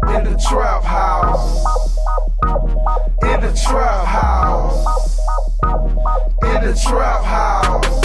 In the trap house. In the trap house. In the trap house.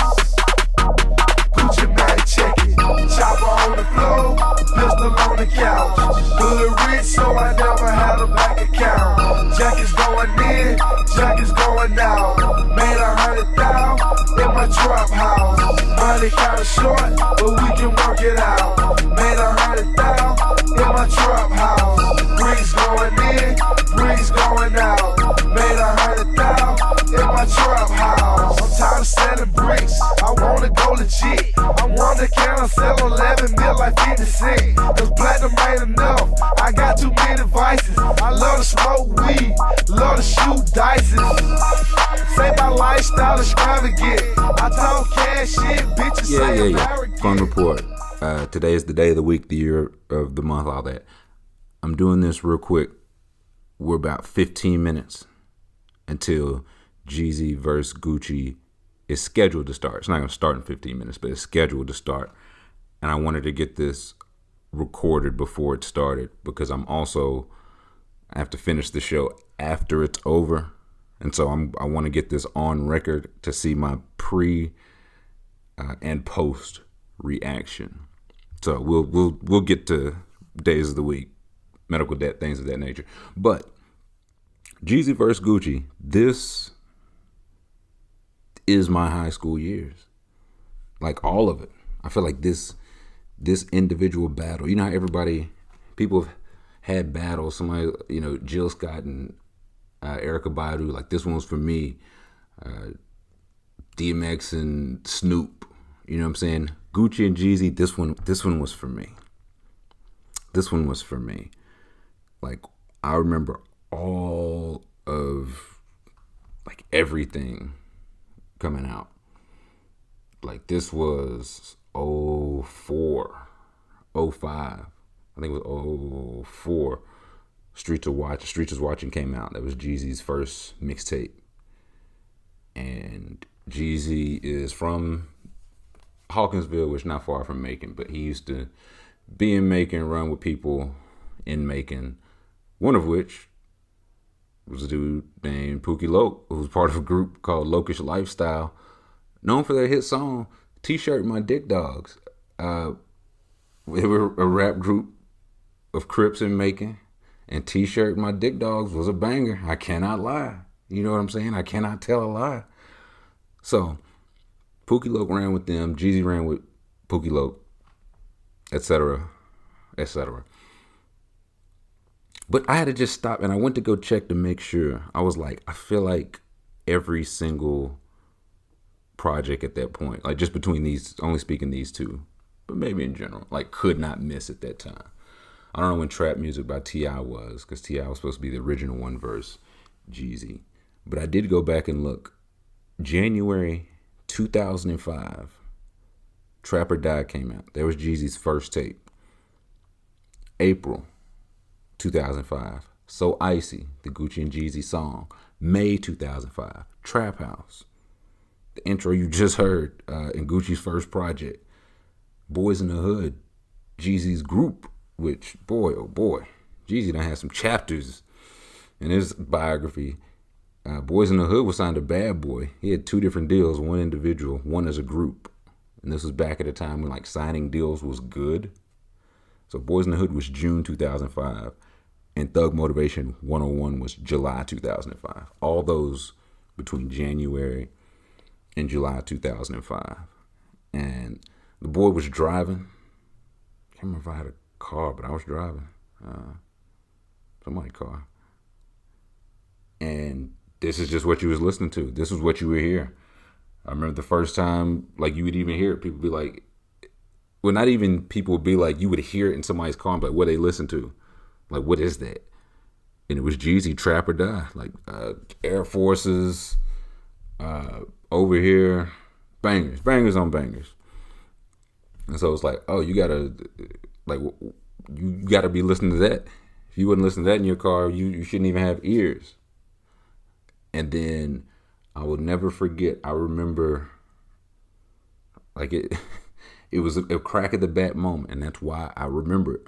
Gucci man, check it. Chopper on the floor, pistol on the couch. Hood rich, so I never had a bank account. Jackets going in, jackets going out. Made 100,000 in my trap house. Money kinda short, but we can work it out. Made 100,000 in my trap house. Bricks going in, bricks going out. Made 100,000 in my trap house. I'm tired of selling bricks, I wanna go legit. I wonder can I sell 11 mil like 50 Cent? Cause platinum ain't enough, I got too many vices. I love to smoke weed, love to shoot dices. Say my lifestyle extravagant. I talk cash shit, bitches say I'm arrogant. Fun report. Today is the day of the week, the year of the month, all that. I'm doing this real quick. We're about 15 minutes until Jeezy versus Gucci is scheduled to start. It's not going to start in 15 minutes, but it's scheduled to start. And I wanted to get this recorded before it started because I have to finish the show after it's over. And so I want to get this on record to see my pre and post reaction. So we'll get to days of the week, medical debt, things of that nature. But Jeezy versus Gucci, this is my high school years. Like all of it. I feel like this individual battle, you know how people have had battles. Somebody, Jill Scott and Erykah Badu, like this one was for me. DMX and Snoop, you know what I'm saying? Gucci and Jeezy, this one was for me. This one was for me. Like I remember all of like everything coming out. Like this was 04, 05. I think it was 04. Streets is Watching came out. That was Jeezy's first mixtape. And Jeezy is from Hawkinsville, which is not far from Macon, but he used to be in Macon, run with people in Macon, one of which was a dude named Pookie Loc, who was part of a group called Lokish Lifestyle, known for their hit song, T-Shirt My Dick Dogs. They were a rap group of Crips in Macon, and T-Shirt My Dick Dogs was a banger. I cannot lie. You know what I'm saying? I cannot tell a lie. So, Pookie Loc ran with them, Jeezy ran with Pookie Loc, etc., etc. But I had to just stop, and I went to go check to make sure. I was like, I feel like every single project at that point, like just between these, only speaking these two, but maybe in general, like could not miss at that time. I don't know when Trap Music by T.I. was, because T.I. was supposed to be the original one verse Jeezy. But I did go back and look. January 2005, Trap or Die came out. That was Jeezy's first tape. April 2005, So Icy, the Gucci and Jeezy song. May 2005, Trap House. The intro you just heard in Gucci's first project. Boys in the Hood, Jeezy's group, which, boy, oh boy, Jeezy done had some chapters in his biography. Boys in the Hood was signed to Bad Boy. He had two different deals, one individual, one as a group. And this was back at a time when like signing deals was good. So Boys in the Hood was June 2005. And Thug Motivation 101 was July 2005. All those between January and July 2005. And the boy was driving. I can't remember if I had a car, but I was driving. Somebody's car. And this is just what you was listening to. This was what you were hearing. I remember the first time, like, you would even hear it. People would be like, well, not even people would be like, you would hear it in somebody's car, but what they listen to. Like, what is that? And it was Jeezy, Trap or Die. Like, Air Forces, Over Here, bangers on bangers. And so it's like, oh, you gotta be listening to that. If you wouldn't listen to that in your car, you shouldn't even have ears. And then I will never forget, I remember, like it was a crack of the bat moment, and that's why I remember it.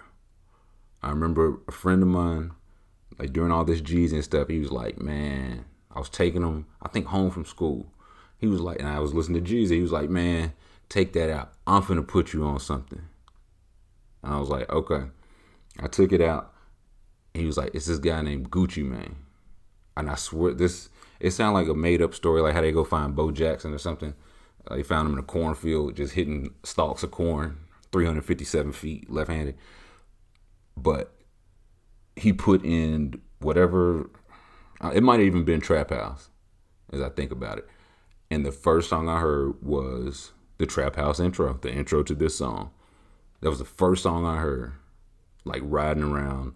I remember a friend of mine, like during all this Jeezy and stuff, he was like, man, I was taking him, I think, home from school. He was like, and I was listening to Jeezy. He was like, man, take that out. I'm finna put you on something. And I was like, okay. I took it out. He was like, it's this guy named Gucci Mane. And I swear it sounded like a made up story, like how they go find Bo Jackson or something. They found him in a cornfield just hitting stalks of corn, 357 feet, left handed. But he put in whatever, it might have even been Trap House, as I think about it. And the first song I heard was the Trap House intro, the intro to this song. That was the first song I heard, like riding around,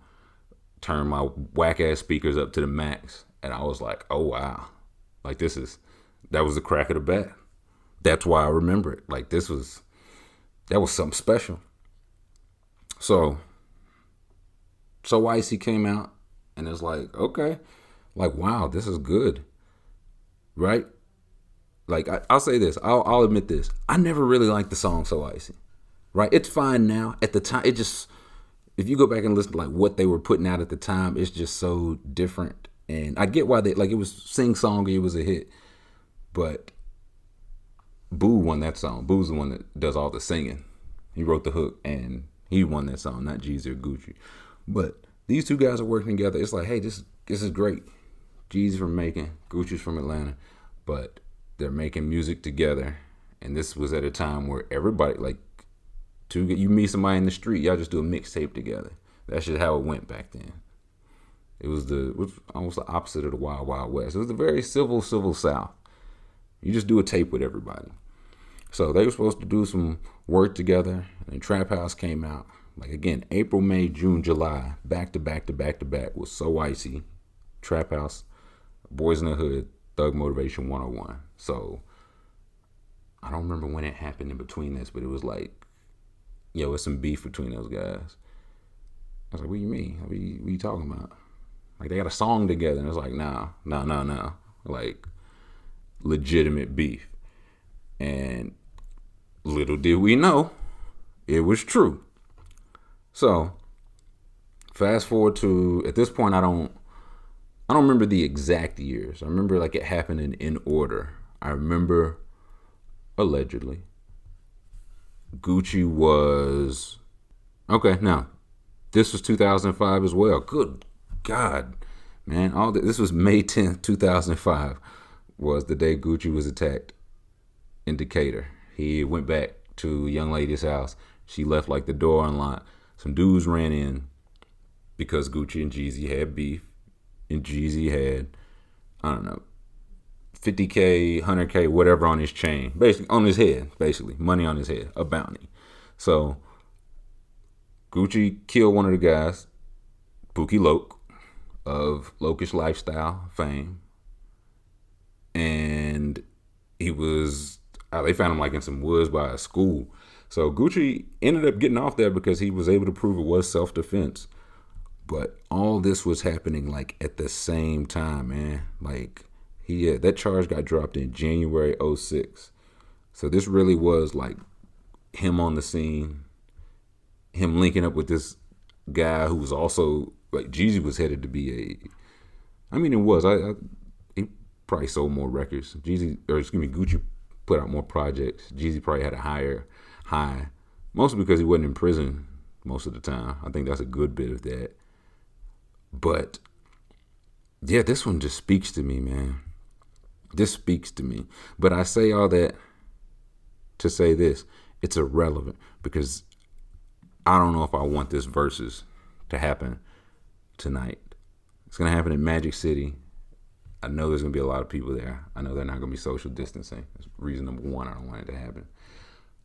turned my whack ass speakers up to the max. And I was like, oh wow. Like that was the crack of the bat. That's why I remember it. Like that was something special. So Icy came out and it's like, okay, like, wow, this is good. Right? Like, I'll say this. I'll admit this. I never really liked the song So Icy. Right? It's fine now. At the time, it just, if you go back and listen to like what they were putting out at the time, it's just so different. And I get why it was sing-songy, it was a hit. But Boo won that song. Boo's the one that does all the singing. He wrote the hook and he won that song, not Jeezy or Gucci. But these two guys are working together. It's like, hey, this is great. Jeezy from Macon, Gucci's from Atlanta, but they're making music together. And this was at a time where everybody, like, you meet somebody in the street, y'all just do a mixtape together. That's just how it went back then. It was almost the opposite of the Wild Wild West. It was the very civil South. You just do a tape with everybody. So they were supposed to do some work together, and Trap House came out. Like, again, April, May, June, July, back to back was So Icy, Trap House, Boys in the Hood, Thug Motivation 101. So I don't remember when it happened in between this, but it was like, yo, it's some beef between those guys. I was like, what do you mean? What are you talking about? Like, they got a song together, and it's like, no. Like, legitimate beef. And little did we know, it was true. So, fast forward to, at this point, I don't remember the exact years. I remember like it happened in order. I remember, allegedly, Gucci was, okay, now, this was 2005 as well. Good God, man. This was May 10th, 2005 was the day Gucci was attacked in Decatur. He went back to a young lady's house. She left like the door unlocked. Some dudes ran in because Gucci and Jeezy had beef. And Jeezy had, I don't know, 50K, 100K, whatever on his chain. Basically, on his head, basically. Money on his head, a bounty. So, Gucci killed one of the guys, Pookie Loke, of Lokish Lifestyle fame. And they found him like in some woods by a school. So Gucci ended up getting off there because he was able to prove it was self-defense. But all this was happening like at the same time, man. Like that charge got dropped in January 2006. So this really was like him on the scene, him linking up with this guy who was also like Jeezy was headed to be he probably sold more records. Gucci put out more projects. Jeezy probably had a higher high, mostly because he wasn't in prison most of the time. I think that's a good bit of that. But yeah, this one just speaks to me, man. This speaks to me. But I say all that to say this. It's irrelevant because I don't know if I want this versus to happen tonight. It's going to happen in Magic City. I know there's going to be a lot of people there. I know they're not going to be social distancing. That's reason number one, I don't want it to happen.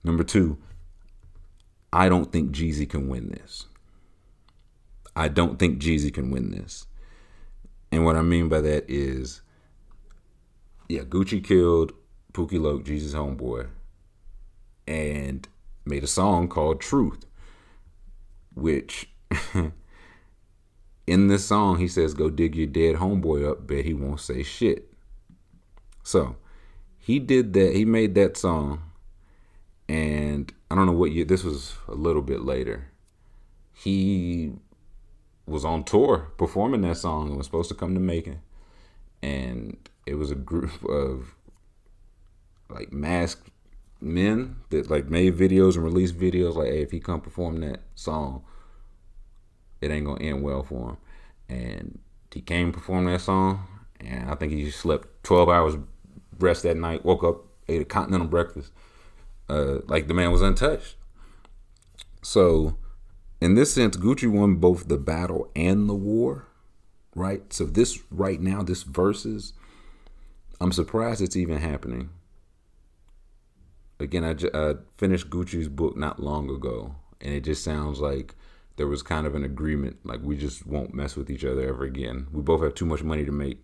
Number two, I don't think Jeezy can win this. I don't think Jeezy can win this. And what I mean by that is, yeah, Gucci killed Pookie Loke, Jeezy's homeboy, and made a song called Truth, which in this song, he says, go dig your dead homeboy up, bet he won't say shit. So he did that. He made that song. And I don't know what year. This was a little bit later. He was on tour performing that song and was supposed to come to Macon. And it was a group of like masked men that like made videos and released videos like, hey, if he come perform that song, it ain't gonna end well for him. And he came perform that song, and I think he slept 12 hours rest that night, woke up, ate a continental breakfast. Like the man was untouched. So in this sense, Gucci won both the battle and the war, right? So this right now, this versus, I'm surprised it's even happening. Again, I finished Gucci's book not long ago, and it just sounds like there was kind of an agreement, like we just won't mess with each other ever again. We both have too much money to make.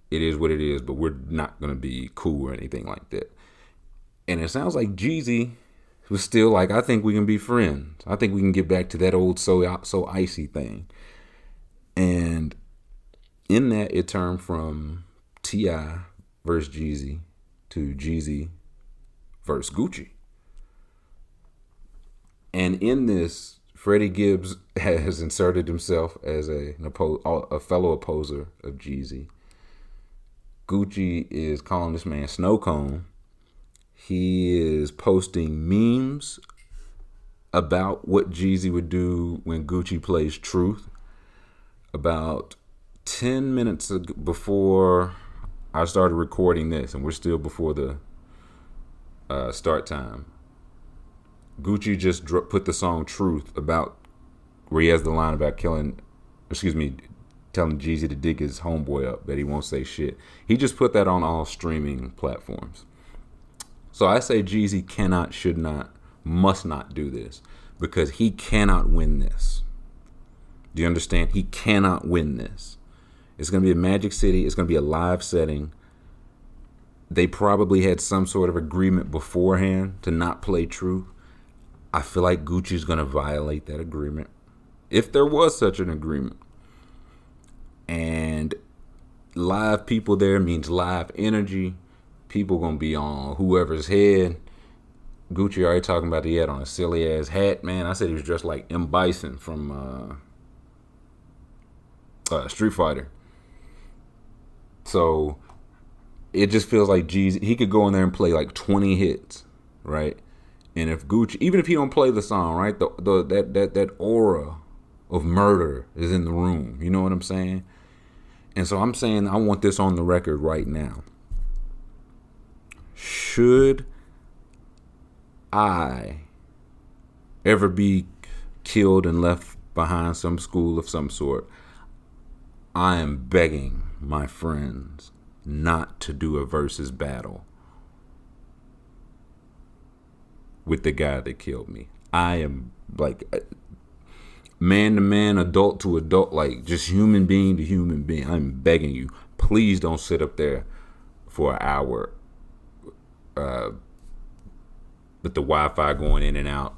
It is what it is, but we're not going to be cool or anything like that. And it sounds like Jeezy was still like, I think we can be friends. I think we can get back to that old so icy thing. And in that, it turned from T.I. versus Jeezy to Jeezy versus Gucci. And in this, Freddie Gibbs has inserted himself as a fellow opposer of Jeezy. Gucci is calling this man Snow Cone. He is posting memes about what Jeezy would do when Gucci plays Truth. About 10 minutes before I started recording this, and we're still before the start time, Gucci just put the song Truth about where he has the line about telling Jeezy to dig his homeboy up, that he won't say shit. He just put that on all streaming platforms. So I say Jeezy cannot, should not, must not do this because he cannot win this. Do you understand? He cannot win this. It's going to be a Magic City. It's going to be a live setting. They probably had some sort of agreement beforehand to not play Truth. I feel like Gucci's going to violate that agreement, if there was such an agreement. And live people there means live energy. People going to be on whoever's head. Gucci already talking about he had on a silly ass hat, man. I said he was dressed like M. Bison from Street Fighter. So it just feels like Jeezy, he could go in there and play like 20 hits, right? And if Gucci, even if he don't play the song, right, that aura of murder is in the room. You know what I'm saying? And so I'm saying I want this on the record right now. Should I ever be killed and left behind some school of some sort, I am begging my friends not to do a versus battle with the guy that killed me. I am like man to man, adult to adult, like just human being to human being. I'm begging you, please don't sit up there for an hour with the Wi-Fi going in and out.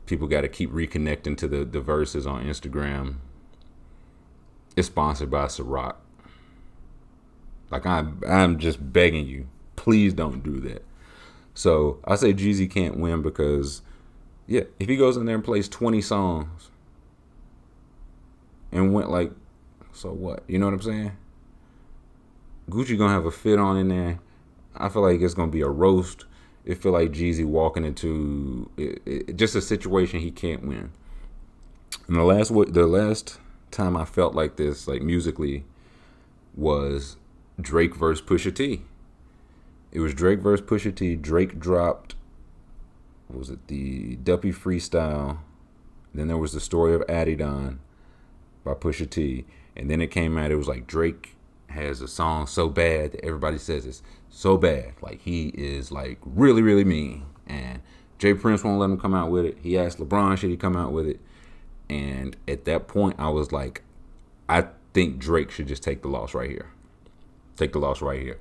People got to keep reconnecting to the verses on Instagram. It's sponsored by Ciroc. Like I'm just begging you, please don't do that. So I say Jeezy can't win because, yeah, if he goes in there and plays 20 songs and went like, so what? You know what I'm saying? Gucci gonna have a fit on in there. I feel like it's gonna be a roast. It feel like Jeezy walking into just a situation he can't win. And the last time I felt like this, like musically, was Drake versus Pusha T. It was Drake versus Pusha T. Drake dropped, what was it, the Duppy Freestyle. Then there was the Story of Adidon by Pusha T. And then it came out, it was like Drake has a song so bad that everybody says it's so bad. Like he is like really, really mean. And Jay Prince won't let him come out with it. He asked LeBron should he come out with it. And at that point I was like, I think Drake should just take the loss right here. Take the loss right here.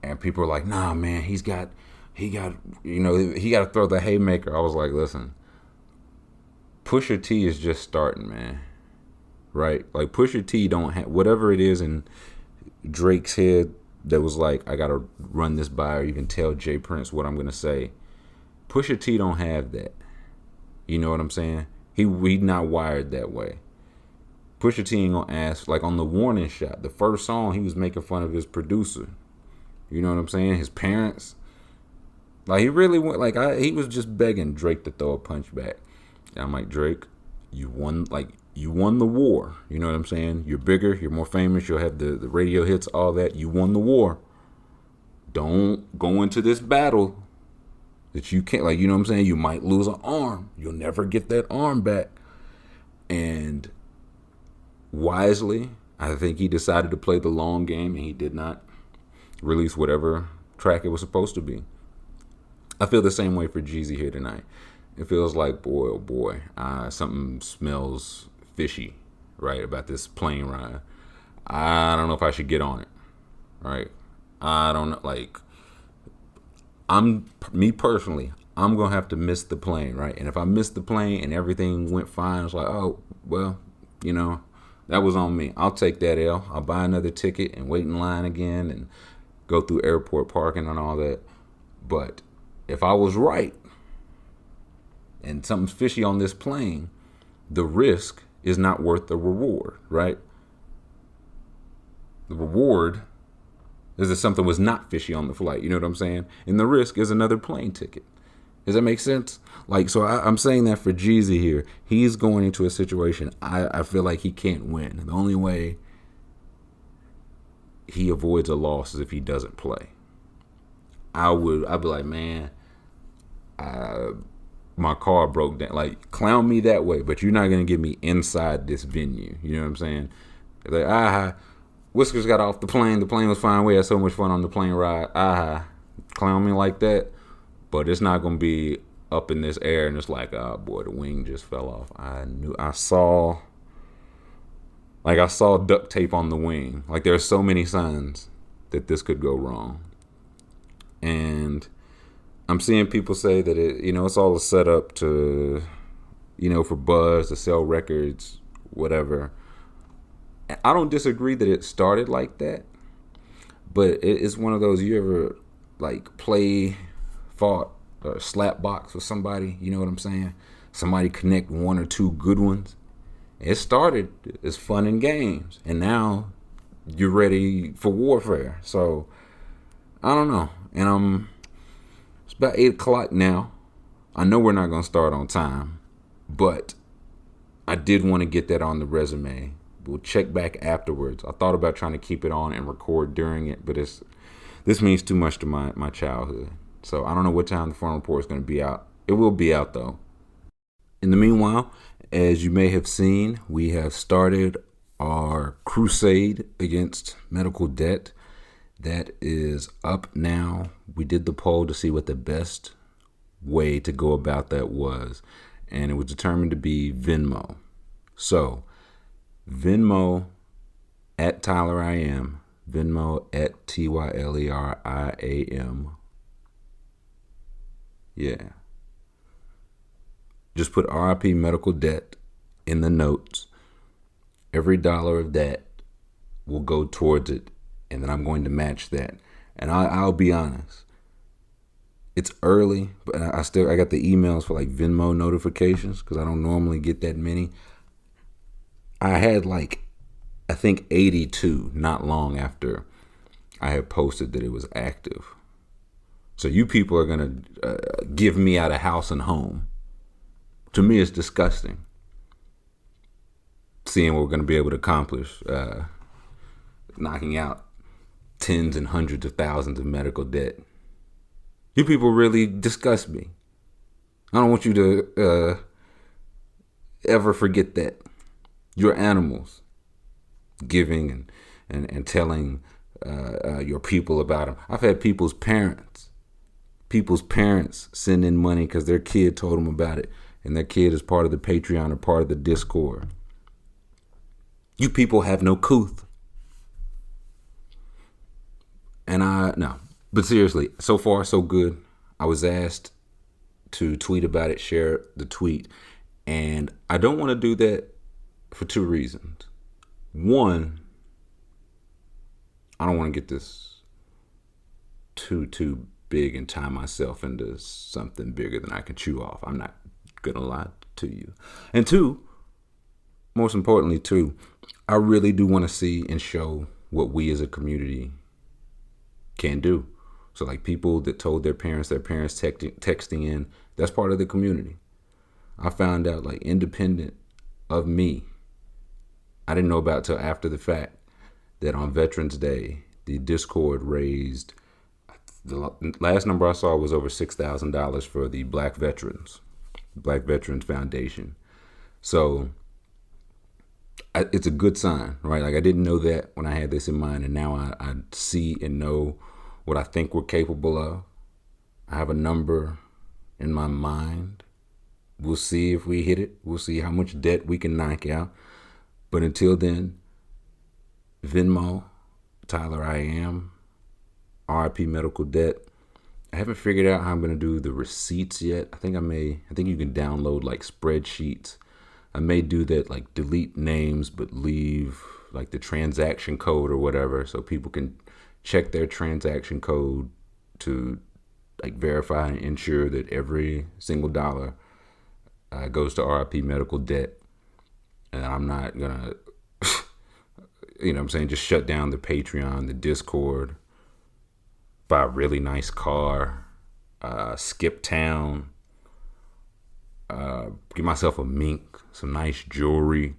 And people are like, nah, man, he got to throw the haymaker. I was like, listen, Pusha T is just starting, man. Right? Like Pusha T don't have whatever it is in Drake's head that was like, I got to run this by or even tell Jay Prince what I'm going to say. Pusha T don't have that. You know what I'm saying? He not wired that way. Pusha T ain't gonna ask, like on the warning shot, the first song, he was making fun of his producer. You know what I'm saying? His parents. Like he really went, like he was just begging Drake to throw a punch back. And I'm like, Drake, you won the war. You know what I'm saying? You're bigger, you're more famous, you'll have the radio hits, all that. You won the war. Don't go into this battle that you can't, like, you know what I'm saying? You might lose an arm. You'll never get that arm back. And wisely, I think he decided to play the long game, and he did not release whatever track it was supposed to be. I feel the same way for Jeezy here tonight. It feels like, boy, oh boy, something smells fishy, right, about this plane ride. I don't know if I should get on it, right? I don't know, like, me personally, I'm going to have to miss the plane, right? And if I miss the plane and everything went fine, it's like, oh, well, you know, that was on me. I'll take that L. I'll buy another ticket and wait in line again and go through airport parking and all that. But if I was right and something's fishy on this plane, the risk is not worth the reward, right? The reward is that something was not fishy on the flight. You know what I'm saying? And the risk is another plane ticket. Does that make sense? Like, so I'm saying that for Jeezy here. He's going into a situation I feel like he can't win. The only way he avoids a loss is if he doesn't play. I'd be like, man, my car broke down. Like, clown me that way, but you're not going to get me inside this venue. You know what I'm saying? Like, Whiskers got off the plane. The plane was fine. We had so much fun on the plane ride. Clown me like that. But it's not going to be up in this air and it's like, oh boy, the wing just fell off. I saw duct tape on the wing. Like, there are so many signs that this could go wrong. And I'm seeing people say that it's all a setup to, for buzz, to sell records, whatever. I don't disagree that it started like that, but it's one of those, you ever like fought or slap box with somebody, you know what I'm saying? Somebody connect one or two good ones. It started as fun and games, and now you're ready for warfare. So I don't know. And it's about 8:00 now. I know we're not going to start on time, but I did want to get that on the resume. We'll check back afterwards. I thought about trying to keep it on and record during it, but this means too much to my childhood. So I don't know what time the Forum Report is going to be out. It will be out, though. In the meanwhile, as you may have seen, we have started our crusade against medical debt. That is up now. We did the poll to see what the best way to go about that was, and it was determined to be Venmo. So Venmo at Tyler I Am, Venmo at TYLERIAM. Yeah. Just put RIP medical debt in the notes. Every dollar of that will go towards it, and then I'm going to match that. And I'll be honest, it's early, but I got the emails for like Venmo notifications because I don't normally get that many. I had I think 82 not long after I had posted that it was active. So you people are going to give me out of house and home. To me, it's disgusting seeing what we're going to be able to accomplish, knocking out tens and hundreds of thousands of medical debt. You people really disgust me. I don't want you to ever forget that. You're animals, giving and telling your people about them. I've had people's parents send in money because their kid told them about it, and their kid is part of the Patreon or part of the Discord. You people have no couth. And but seriously, so far so good. I was asked to tweet about it, share the tweet, and I don't want to do that for two reasons. One, I don't want to get this too big and tie myself into something bigger than I can chew off. I'm not gonna lie to you. And two, most importantly, I really do want to see and show what we as a community can do. So like people that told their parents texting in, that's part of the community. I found out like independent of me, I didn't know about till after the fact that on Veterans Day, the Discord raised, the last number I saw was over $6,000 for the Black Veterans Foundation. So it's a good sign, right? Like I didn't know that when I had this in mind, and now I see and know what I think we're capable of. I have a number in my mind. We'll see if we hit it. We'll see how much debt we can knock out. But until then, Venmo, Tyler I Am, RIP Medical Debt. I haven't figured out how I'm going to do the receipts yet. I think you can download like spreadsheets. I may do that, like delete names, but leave like the transaction code or whatever, so people can check their transaction code to like verify and ensure that every single dollar goes to RIP Medical Debt. And I'm not going to, you know what I'm saying, just shut down the Patreon, the Discord, buy a really nice car, skip town, get myself a mink, some nice jewelry,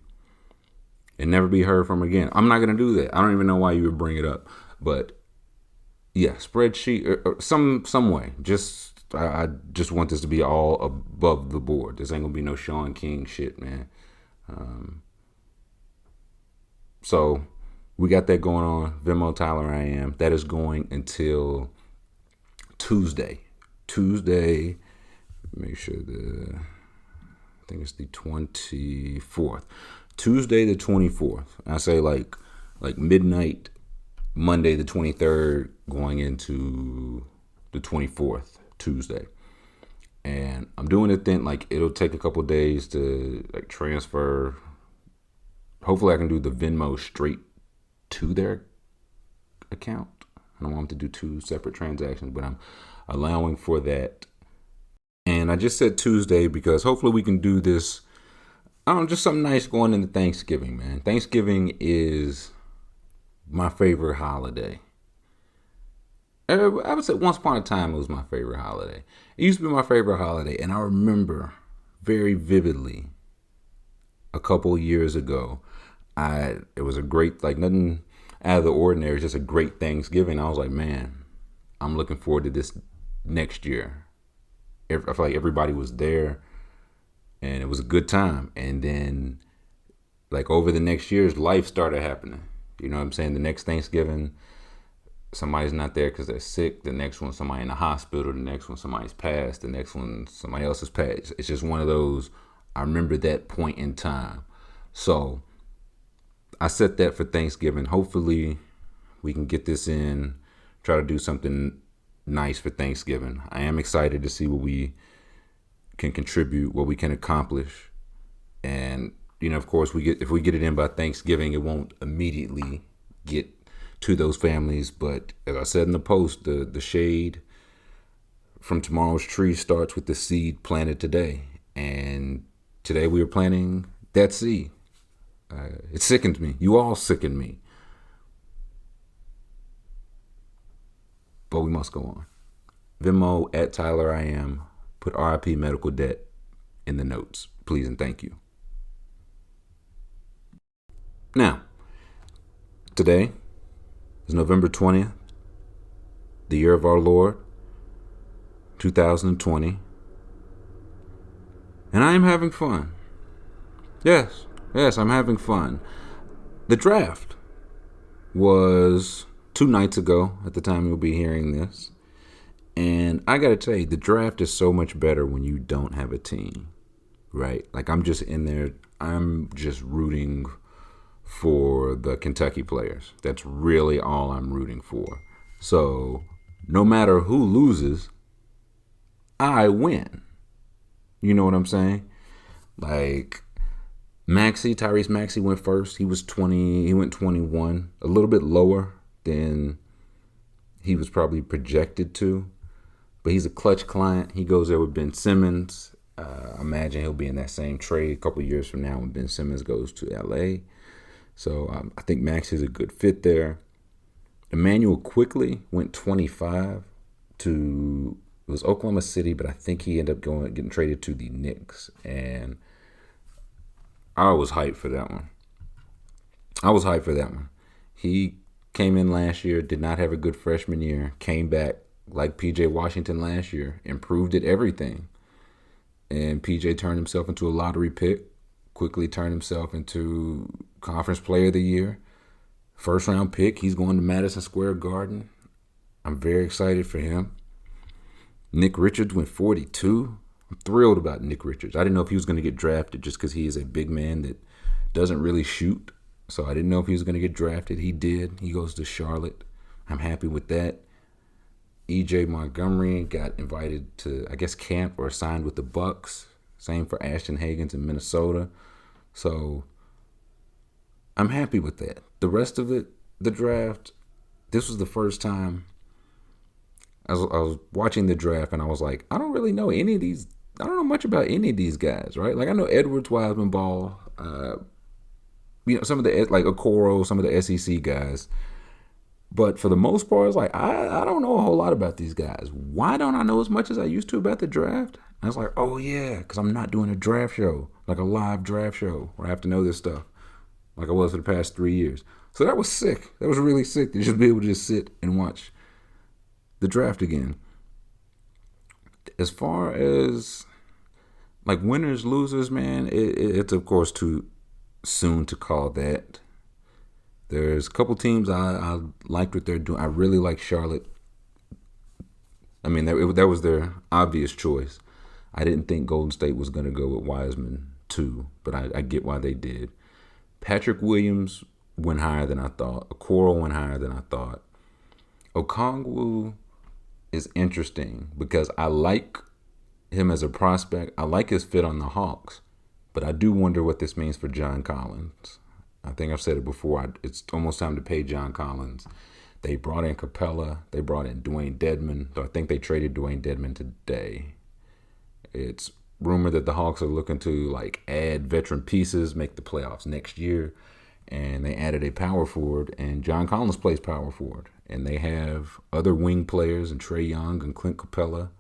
and never be heard from again. I'm not going to do that. I don't even know why you would bring it up. But yeah, spreadsheet or some way. I just want this to be all above the board. This ain't going to be no Sean King shit, man. So we got that going on. Venmo Tyler I Am. That is going until Tuesday. Make sure I think it's the 24th. Tuesday the 24th. I say like midnight, Monday the 23rd, going into the 24th, Tuesday. And I'm doing it then, like it'll take a couple days to like transfer. Hopefully I can do the Venmo straight to their account. I don't want them to do two separate transactions, but I'm allowing for that. And I just said Tuesday because hopefully we can do this. I don't know, just something nice going into Thanksgiving, man. Thanksgiving is my favorite holiday. I would say once upon a time it was my favorite holiday. It used to be my favorite holiday, and I remember very vividly a couple years ago, it was a great, like nothing out of the ordinary, just a great Thanksgiving. I was like, man, I'm looking forward to this next year. I feel like everybody was there and it was a good time. And then like over the next years, life started happening. You know what I'm saying? The next Thanksgiving, somebody's not there because they're sick. The next one, somebody in the hospital. The next one, somebody's passed. The next one, somebody else has passed. It's just one of those, I remember that point in time. So I set that for Thanksgiving. Hopefully we can get this in, try to do something nice for Thanksgiving. I am excited to see what we can contribute, what we can accomplish. And, you know, of course, if we get it in by Thanksgiving, it won't immediately get to those families. But as I said in the post, the shade from tomorrow's tree starts with the seed planted today. And today we are planting that seed. It sickens me. You all sicken me. But we must go on. Venmo at Tyler I Am. Put RIP Medical Debt in the notes, please and thank you. Now, today is November 20th, the year of our Lord, 2020. And I am having fun. Yes, I'm having fun. The draft was 2 nights ago at the time you'll be hearing this. And I got to tell you, the draft is so much better when you don't have a team, right? Like I'm just in there. I'm just rooting for the Kentucky players. That's really all I'm rooting for. So no matter who loses, I win. You know what I'm saying? Like Tyrese Maxey went first. He was 20. He went 21, a little bit lower than he was probably projected to. But he's a clutch client. He goes there with Ben Simmons. Imagine he'll be in that same trade a couple years from now when Ben Simmons goes to LA. So I think Max is a good fit there. Emmanuel quickly went 25 to, it was Oklahoma City, but I think he ended up getting traded to the Knicks, and I was hyped for that one. He came in last year, did not have a good freshman year, came back like PJ Washington last year, improved at everything. And PJ turned himself into a lottery pick, quickly turned himself into Conference Player of the Year. First round pick, he's going to Madison Square Garden. I'm very excited for him. Nick Richards went 42. I'm thrilled about Nick Richards. I didn't know if he was going to get drafted just because he is a big man that doesn't really shoot. So I didn't know if he was going to get drafted. He did. He goes to Charlotte. I'm happy with that. EJ Montgomery got invited to, I guess, camp or signed with the Bucks. Same for Ashton Hagans in Minnesota. So I'm happy with that. The rest of it, the draft, this was the first time I was watching the draft and I was like, I don't really know any of these. I don't know much about any of these guys, right? Like I know Edwards, Wiseman, Ball, some of the, like Okoro, some of the SEC guys. But for the most part, it's like, I don't know a whole lot about these guys. Why don't I know as much as I used to about the draft? And I was like, oh yeah, because I'm not doing a draft show, like a live draft show where I have to know this stuff like I was for the past 3 years. So that was sick. That was really sick to just be able to just sit and watch the draft again. As far as like winners, losers, man, it's of course too soon to call that. There's a couple teams I liked what they're doing. I really like Charlotte. I mean, that was their obvious choice. I didn't think Golden State was going to go with Wiseman too, but I get why they did. Patrick Williams went higher than I thought. Okoro went higher than I thought. Okongwu is interesting because I like him as a prospect. I like his fit on the Hawks, but I do wonder what this means for John Collins. I think I've said it before. It's almost time to pay John Collins. They brought in Capella. They brought in Dwayne Dedmon. I think they traded Dwayne Dedmon today. It's rumored that the Hawks are looking to like add veteran pieces, make the playoffs next year. And they added a power forward, and John Collins plays power forward. And they have other wing players and Trae Young and Clint Capella.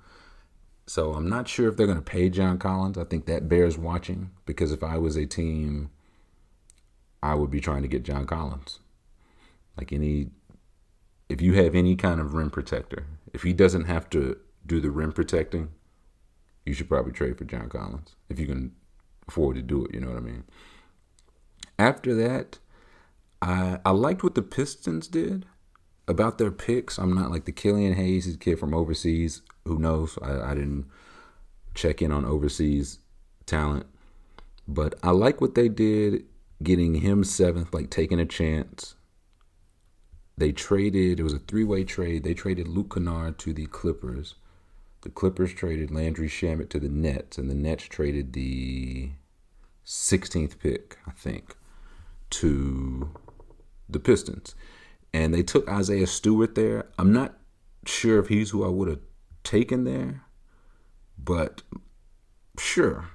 So I'm not sure if they're going to pay John Collins. I think that bears watching because if I was a team, I would be trying to get John Collins. If you have any kind of rim protector, if he doesn't have to do the rim protecting, you should probably trade for John Collins if you can afford to do it. You know what I mean? After that, I liked what the Pistons did about their picks. I'm not like the Killian Hayes, his kid from overseas. Who knows? I didn't check in on overseas talent. But I like what they did getting him 7th, like taking a chance. They traded, it was a 3-way trade. They traded Luke Kennard to the Clippers. The Clippers traded Landry Shamet to the Nets, and the Nets traded the 16th pick, I think, to the Pistons. And they took Isaiah Stewart there. I'm not sure if he's who I would have taken there, but sure.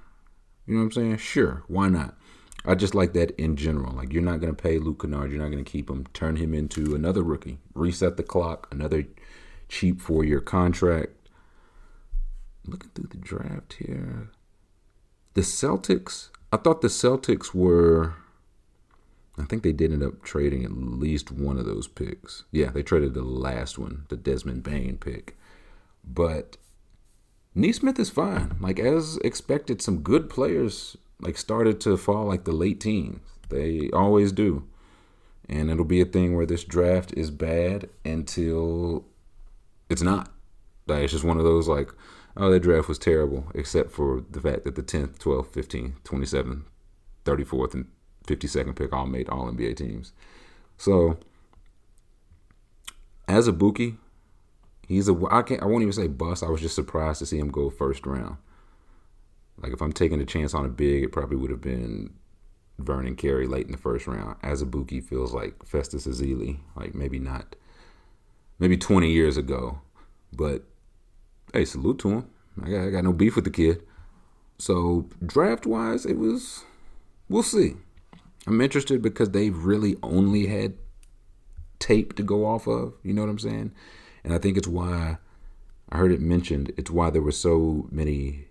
You know what I'm saying? Sure, why not? I just like that in general. Like, you're not going to pay Luke Kennard. You're not going to keep him. Turn him into another rookie. Reset the clock. Another cheap 4-year contract. Looking through the draft here. The Celtics, I thought the Celtics were, I think they did end up trading at least one of those picks. Yeah, they traded the last one, the Desmond Bane pick. But Nesmith is fine. Like, as expected, some good players like started to fall like the late teens. They always do. And it'll be a thing where this draft is bad until it's not. Like, it's just one of those like, oh, that draft was terrible, except for the fact that the 10th, 12th, 15th, 27th, 34th, and 52nd pick all made all NBA teams. So, as a Buki, I won't even say bust. I was just surprised to see him go first round. Like, if I'm taking a chance on a big, it probably would have been Vernon Carey late in the first round. As a Buki feels like Festus Ezeli, like maybe 20 years ago. But, hey, salute to him. I got no beef with the kid. So, draft-wise, we'll see. I'm interested because they've really only had tape to go off of. You know what I'm saying? And I think it's why I heard it mentioned. It's why there were so many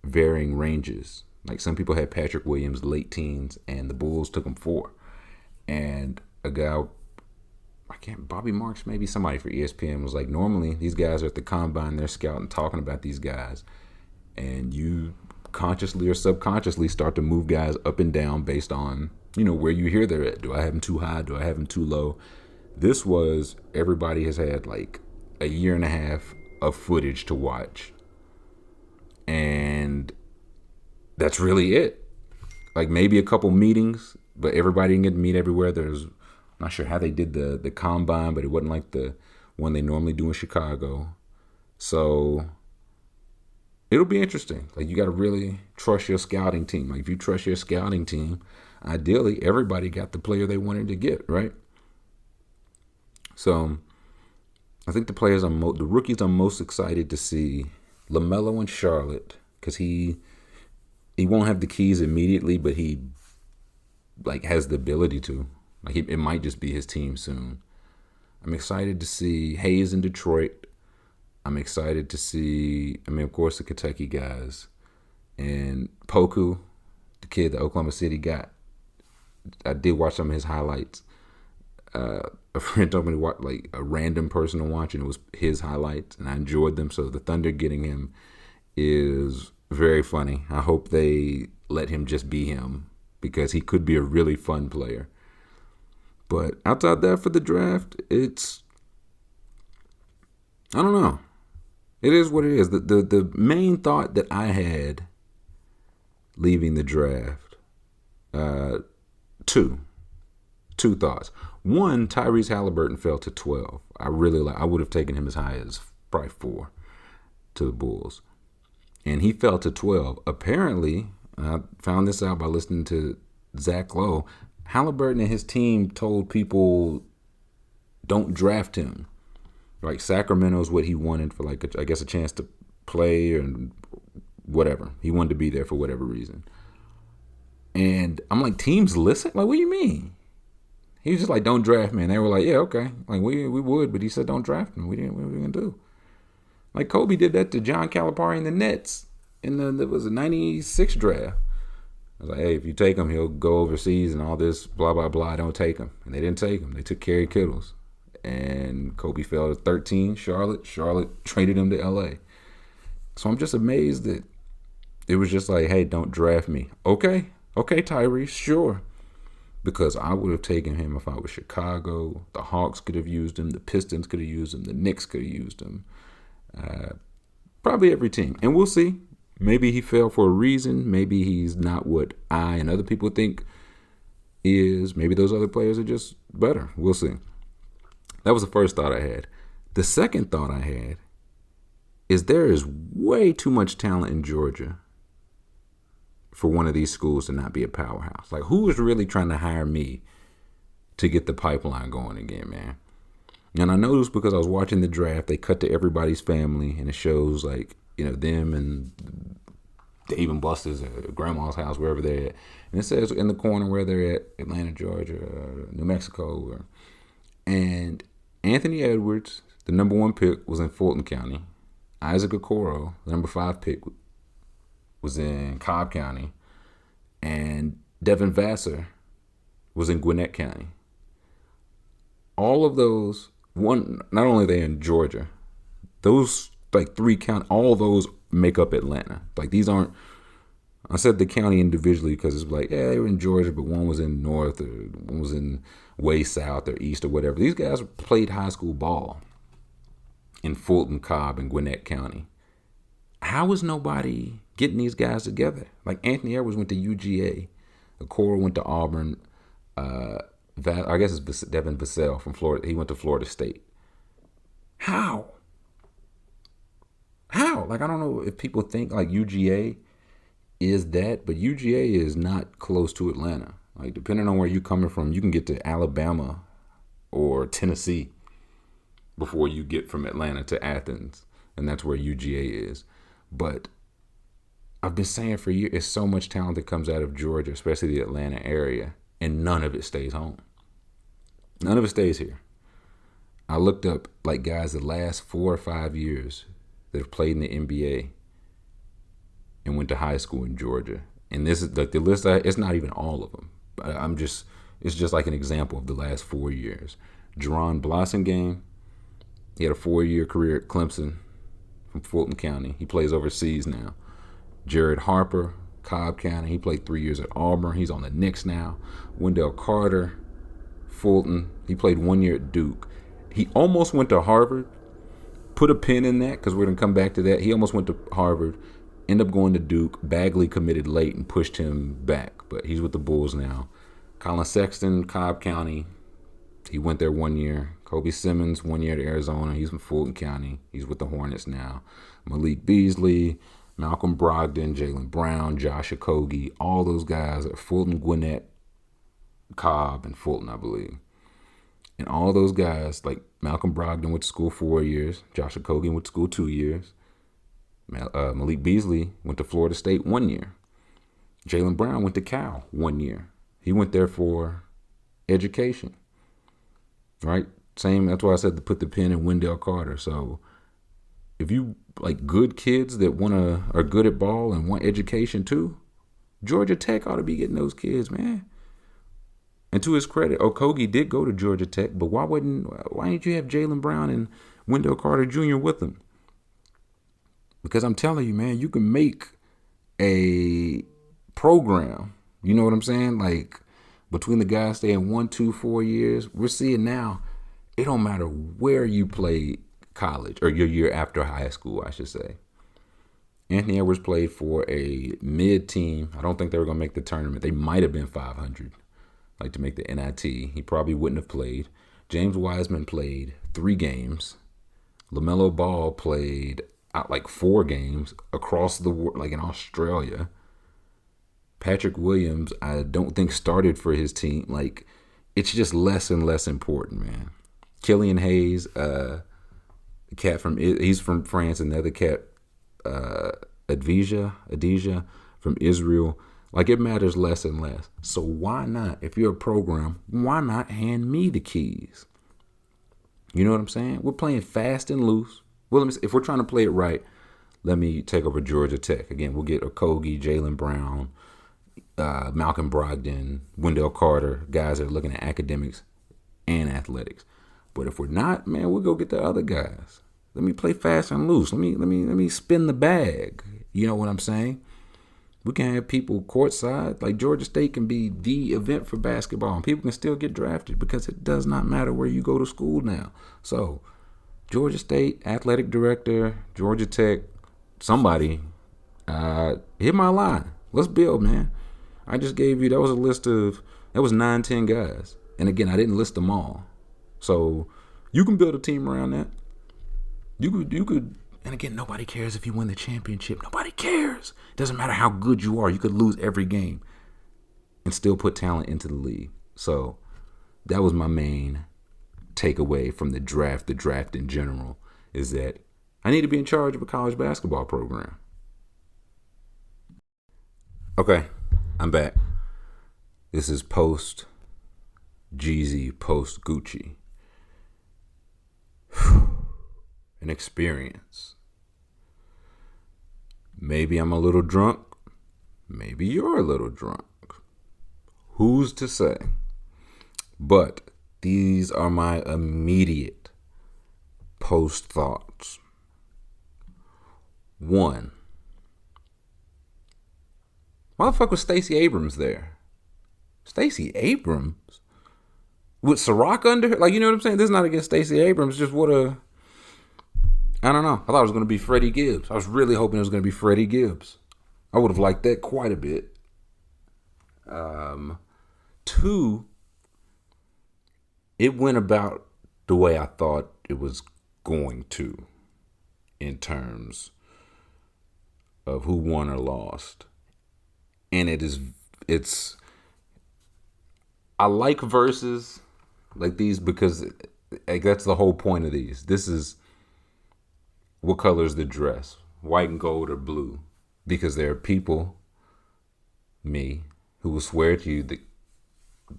varying ranges. Like some people had Patrick Williams late teens, and the Bulls took him 4. And a guy, Bobby Marks, maybe somebody for ESPN was like, normally these guys are at the combine, they're scouting, talking about these guys, and you consciously or subconsciously start to move guys up and down based on, where you hear they're at. Do I have them too high? Do I have them too low? This was, everybody has had like a year and a half of footage to watch, and that's really it. Like maybe a couple meetings, but everybody didn't get to meet everywhere. I'm not sure how they did the combine, but it wasn't like the one they normally do in Chicago. So it'll be interesting. Like you got to really trust your scouting team. Like if you trust your scouting team, ideally everybody got the player they wanted to get, right? So I think the rookies I'm most excited to see, LaMelo and Charlotte, because he won't have the keys immediately, but he like has the ability to. Like it might just be his team soon. I'm excited to see Hayes in Detroit. I'm excited to see, of course, the Kentucky guys. And Poku, the kid that Oklahoma City got. I did watch some of his highlights. A friend told me to watch, like a random person to watch, and it was his highlights, and I enjoyed them. So the Thunder getting him is very funny. I hope they let him just be him, because he could be a really fun player. But outside that, for the draft, I don't know. It is what it is. The main thought that I had leaving the draft, two thoughts. One, Tyrese Halliburton fell to 12. I would have taken him as high as probably 4 to the Bulls. And he fell to 12. Apparently, I found this out by listening to Zach Lowe, Halliburton and his team told people, don't draft him. Like Sacramento's what he wanted for, like, I guess a chance to play and whatever. He wanted to be there for whatever reason. And I'm like, teams listen? Like, what do you mean? He was just like, don't draft me. And they were like, yeah, okay. Like, we would, but he said don't draft him. What are we going to do? Like, Kobe did that to John Calipari in the Nets there was a 96 draft. I was like, hey, if you take him, he'll go overseas and all this, blah, blah, blah. Don't take him. And they didn't take him. They took Kerry Kittles. And Kobe fell to 13. Charlotte traded him to L.A. So I'm just amazed that it was just like, hey, don't draft me. Okay, Tyrese, sure. Because I would have taken him if I was Chicago. The Hawks could have used him. The Pistons could have used him. The Knicks could have used him. Probably every team. And we'll see. Maybe he fell for a reason. Maybe he's not what I and other people think is. Maybe those other players are just better. We'll see. That was the first thought I had. The second thought I had is there is way too much talent in Georgia for one of these schools to not be a powerhouse. Like, who is really trying to hire me to get the pipeline going again, man? And I know this because I was watching the draft. They cut to everybody's family, and it shows, like, them and Dave and Buster's at grandma's house, wherever they're at. And it says in the corner where they're at, Atlanta, Georgia, New Mexico. And Anthony Edwards, the number 1 pick, was in Fulton County. Isaac Okoro, the number 5 pick, was in Cobb County. And Devin Vassar was in Gwinnett County. All of those, not only are they in Georgia, those like 3 counties, all those make up Atlanta. Like, these aren't, I said the county individually because it's like, yeah, they were in Georgia, but one was in north or one was in way south or east or whatever. These guys played high school ball in Fulton, Cobb, and Gwinnett County. How is nobody getting these guys together? Like, Anthony Edwards went to UGA. Okoro went to Auburn. I guess it's Devin Vassell from Florida. He went to Florida State. How? Like, I don't know if people think like UGA is that, but UGA is not close to Atlanta. Like, depending on where you're coming from, you can get to Alabama or Tennessee before you get from Atlanta to Athens, and that's where UGA is. But I've been saying for years, it's so much talent that comes out of Georgia, especially the Atlanta area. and none of it stays home. None of it stays here. I looked up like guys the last 4 or 5 years that have played in the NBA and went to high school in Georgia. And this is like the list. It's not even all of them. It's just like an example of the last 4 years. Jerron Blossomgame, he had a 4-year career at Clemson from Fulton County. He plays overseas now. Jared Harper, Cobb County. He played 3 years at Auburn. He's on the Knicks now. Wendell Carter, Fulton. He played 1 year at Duke. He almost went to Harvard. Put a pin in that because we're going to come back to that. He almost went to Harvard. Ended up going to Duke. Bagley committed late and pushed him back, but he's with the Bulls now. Colin Sexton, Cobb County. He went there 1 year. Kobe Simmons, 1 year at Arizona. He's from Fulton County. He's with the Hornets now. Malik Beasley, Malcolm Brogdon, Jaylen Brown, Josh Okogie. All those guys are Fulton, Gwinnett, Cobb, and Fulton, I believe. And all those guys, like Malcolm Brogdon went to school 4 years. Josh Okogie went to school 2 years. Malik Beasley went to Florida State 1 year. Jaylen Brown went to Cal 1 year. He went there for education, right? Same. That's why I said to put the pin in Wendell Carter. So if you like good kids that are good at ball and want education too, Georgia Tech ought to be getting those kids, man. And to his credit, Okogie did go to Georgia Tech, but why didn't you have Jaylen Brown and Wendell Carter Jr. with them? Because I'm telling you, man, you can make a program. You know what I'm saying? Like between the guys staying 1, 2, 4 years, we're seeing now it don't matter where you played college or your year after high school, I should say. Anthony Edwards played for a mid team. I don't think they were going to make the tournament. They might have been 500, like to make the NIT. He probably wouldn't have played. James Wiseman played 3 games. LaMelo Ball played out like 4 games across the world, like in Australia. Patrick Williams, I don't think started for his team. Like, it's just less and less important, man. Killian Hayes, the cat he's from France, and the other cat, Adija from Israel. Like, it matters less and less. So why not, if you're a program, why not hand me the keys? You know what I'm saying? We're playing fast and loose. Well, if we're trying to play it right, let me take over Georgia Tech. Again, we'll get Okogie, Jaylen Brown, Malcolm Brogdon, Wendell Carter, guys that are looking at academics and athletics. But if we're not, man, we'll go get the other guys. Let me play fast and loose. Let me spin the bag. You know what I'm saying? We can have people courtside. Like Georgia State can be the event for basketball, and people can still get drafted because it does not matter where you go to school now. So Georgia State athletic director, Georgia Tech, somebody hit my line. Let's build, man. I just gave you, that was a list of, that was 9, 10 guys. And again, I didn't list them all. So you can build a team around that. You could, and again, nobody cares if you win the championship. Nobody cares. It doesn't matter how good you are. You could lose every game and still put talent into the league. So that was my main takeaway from the draft in general, is that I need to be in charge of a college basketball program. Okay, I'm back. This is post Jeezy, post Gucci. An experience. Maybe I'm a little drunk. Maybe you're a little drunk. Who's to say? But these are my immediate post thoughts. 1. Why the fuck was Stacey Abrams there? Stacey Abrams? With Ciroc under her? Like, you know what I'm saying? This is not against Stacey Abrams. Just I don't know. I thought it was going to be Freddie Gibbs. I was really hoping it was going to be Freddie Gibbs. I would have liked that quite a bit. 2, it went about the way I thought it was going to in terms of who won or lost. And I like verses like these because that's the whole point of these. This is, what color is the dress? White and gold or blue? Because there are people, me, who will swear to you that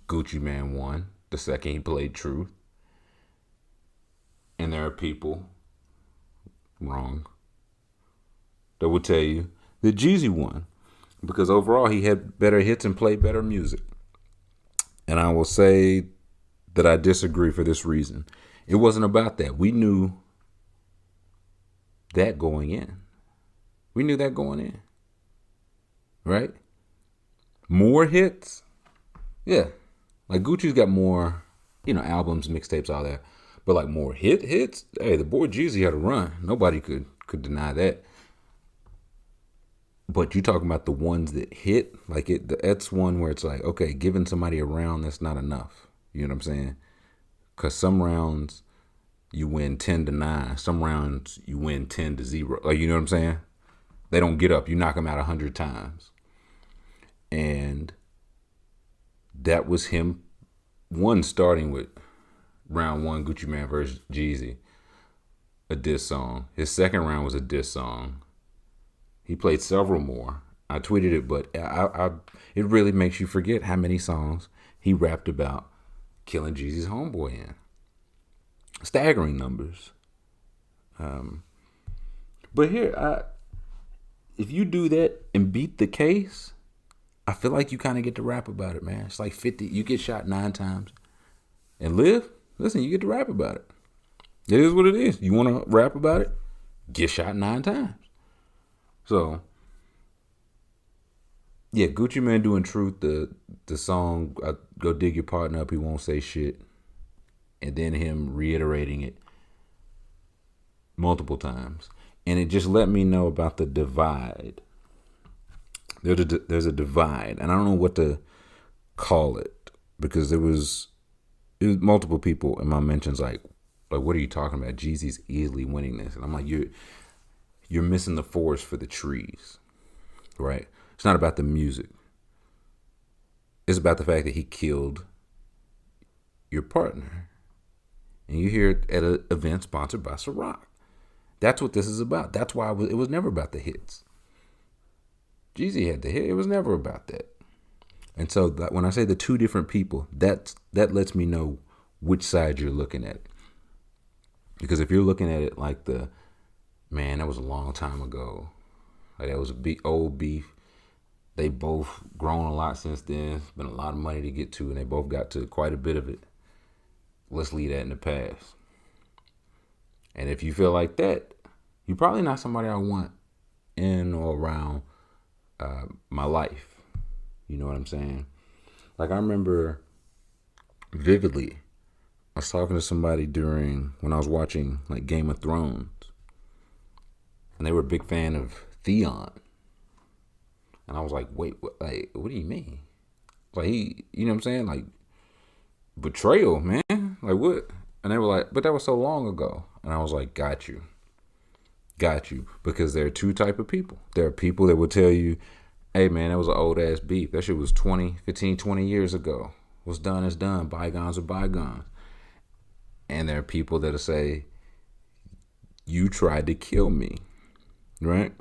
Gucci Man won the second he played Truth. And there are people, wrong, that will tell you that Jeezy won because overall he had better hits and played better music. And I will say that I disagree for this reason. It wasn't about that. We knew that going in. We knew that going in. Right? More hits? Yeah. Like Gucci's got more, albums, mixtapes, all that. But like more hits? Hey, the boy Jeezy had a run. Nobody could deny that. But you talking about the ones that hit, that's one where it's like, okay, giving somebody a round, that's not enough. You know what I'm saying? Because some rounds you win 10-9. Some rounds you win 10-0. Like, you know what I'm saying? They don't get up. You knock them out 100 times. And that was him, one, starting with round one, Gucci Man versus Jeezy, a diss song. His second round was a diss song. He played several more. I tweeted it, but it really makes you forget how many songs he rapped about killing Jeezy's homeboy in. Staggering numbers. But here, if you do that and beat the case, I feel like you kind of get to rap about it, man. It's like 50. You get shot 9 times and live. Listen, you get to rap about it. It is what it is. You want to rap about it? Get shot 9 times. So, yeah, Gucci Man doing Truth, the song, Go Dig Your Partner Up, He Won't Say Shit. And then him reiterating it multiple times. And it just let me know about the divide. There's a divide. And I don't know what to call it. Because it was multiple people in my mentions like, what are you talking about? Jeezy's easily winning this. And I'm like, you're missing the forest for the trees, right? It's not about the music. It's about the fact that he killed your partner. And you hear it at an event sponsored by Ciroc. That's what this is about. That's why it was never about the hits. Jeezy had the hit. It was never about that. And so when I say the two different people, that lets me know which side you're looking at. Because if you're looking at it like man, that was a long time ago. Like that was a old beef. They both grown a lot since then. It's been a lot of money to get to, and they both got to quite a bit of it. Let's leave that in the past. And if you feel like that, you're probably not somebody I want in or around my life. You know what I'm saying? Like I remember vividly, I was talking to somebody when I was watching like Game of Thrones. And they were a big fan of Theon. And I was like, wait, what do you mean? Like you know what I'm saying? Like betrayal, man. Like what? And they were like, but that was so long ago. And I was like, got you. Because there are two type of people. There are people that will tell you, hey man, that was an old ass beef. That shit was 20 years ago. What's done is done. Bygones are bygones. And there are people that'll say, you tried to kill me. Right?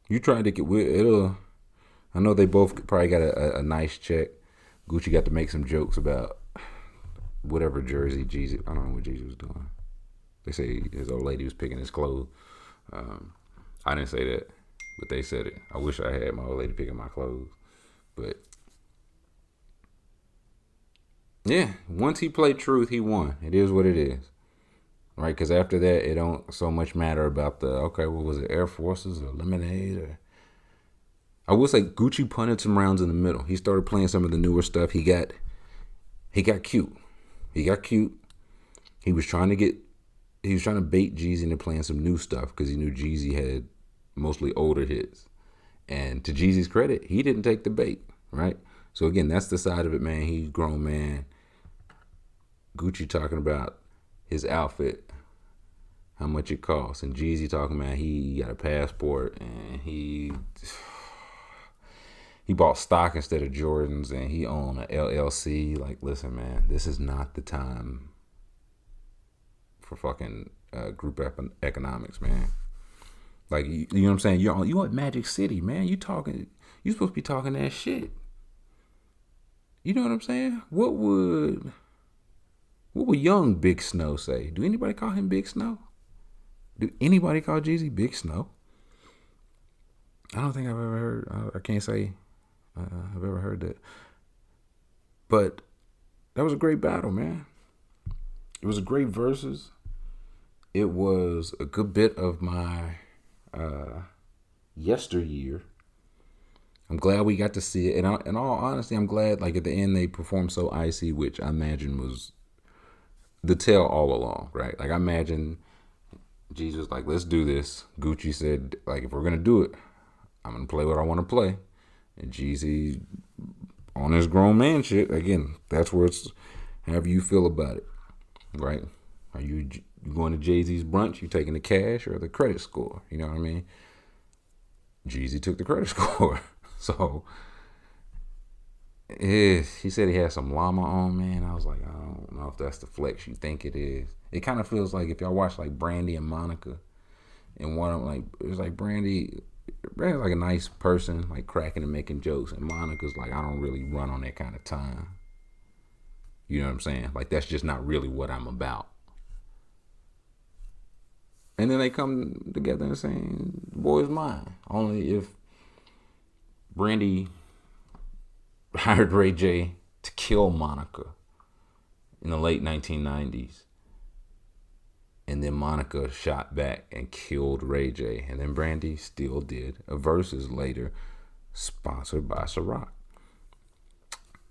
You tried to get, I know they both probably got a nice check. Gucci got to make some jokes about whatever jersey Jeezy, I don't know what Jeezy was doing. They say his old lady was picking his clothes. I didn't say that, but they said it. I wish I had my old lady picking my clothes. But yeah, once he played Truth, he won. It is what it is. Right? Because after that, it don't so much matter about what was it, Air Forces or Lemonade? Or I will say Gucci punted some rounds in the middle. He started playing some of the newer stuff. He got cute. He was trying to bait Jeezy into playing some new stuff because he knew Jeezy had mostly older hits. And to Jeezy's credit, he didn't take the bait, right? So again, that's the side of it, man. He's a grown man. Gucci talking about his outfit, how much it costs, and Jeezy talking about he got a passport and he bought stock instead of Jordans and he owned a LLC. Like, listen, man, this is not the time for fucking group economics, man. Like, you know what I'm saying? You at Magic City, man. You supposed to be talking that shit. You know what I'm saying? What would young Big Snow say? Do anybody call him Big Snow? Do anybody call Jeezy Big Snow? I don't think I've ever heard. I can't say I've ever heard that. But that was a great battle, man. It was a great versus. It was a good bit of my yesteryear. I'm glad we got to see it. And in all honesty, I'm glad, like, at the end they performed So Icy, which I imagine was the tale all along, right? Like, I imagine Jesus like, let's do this. Gucci said, like, if we're going to do it, I'm going to play what I want to play. And Jeezy, on his grown man shit, again, that's where it's however you feel about it, right? Are you going to Jay-Z's brunch? You taking the cash or the credit score? You know what I mean? Jeezy took the credit score. So, he said he had some llama on, man. I was like, I don't know if that's the flex you think it is. It kind of feels like if y'all watch like Brandy and Monica, and one of them, like, it was like Brandy's like a nice person, like cracking and making jokes, and Monica's like, I don't really run on that kind of time. You know what I'm saying? Like, that's just not really what I'm about. And then they come together and saying, the boy's mine. Only if Brandy hired Ray J to kill Monica in the late 1990s. And then Monica shot back and killed Ray J. And then Brandy still did a versus later, sponsored by Ciroc.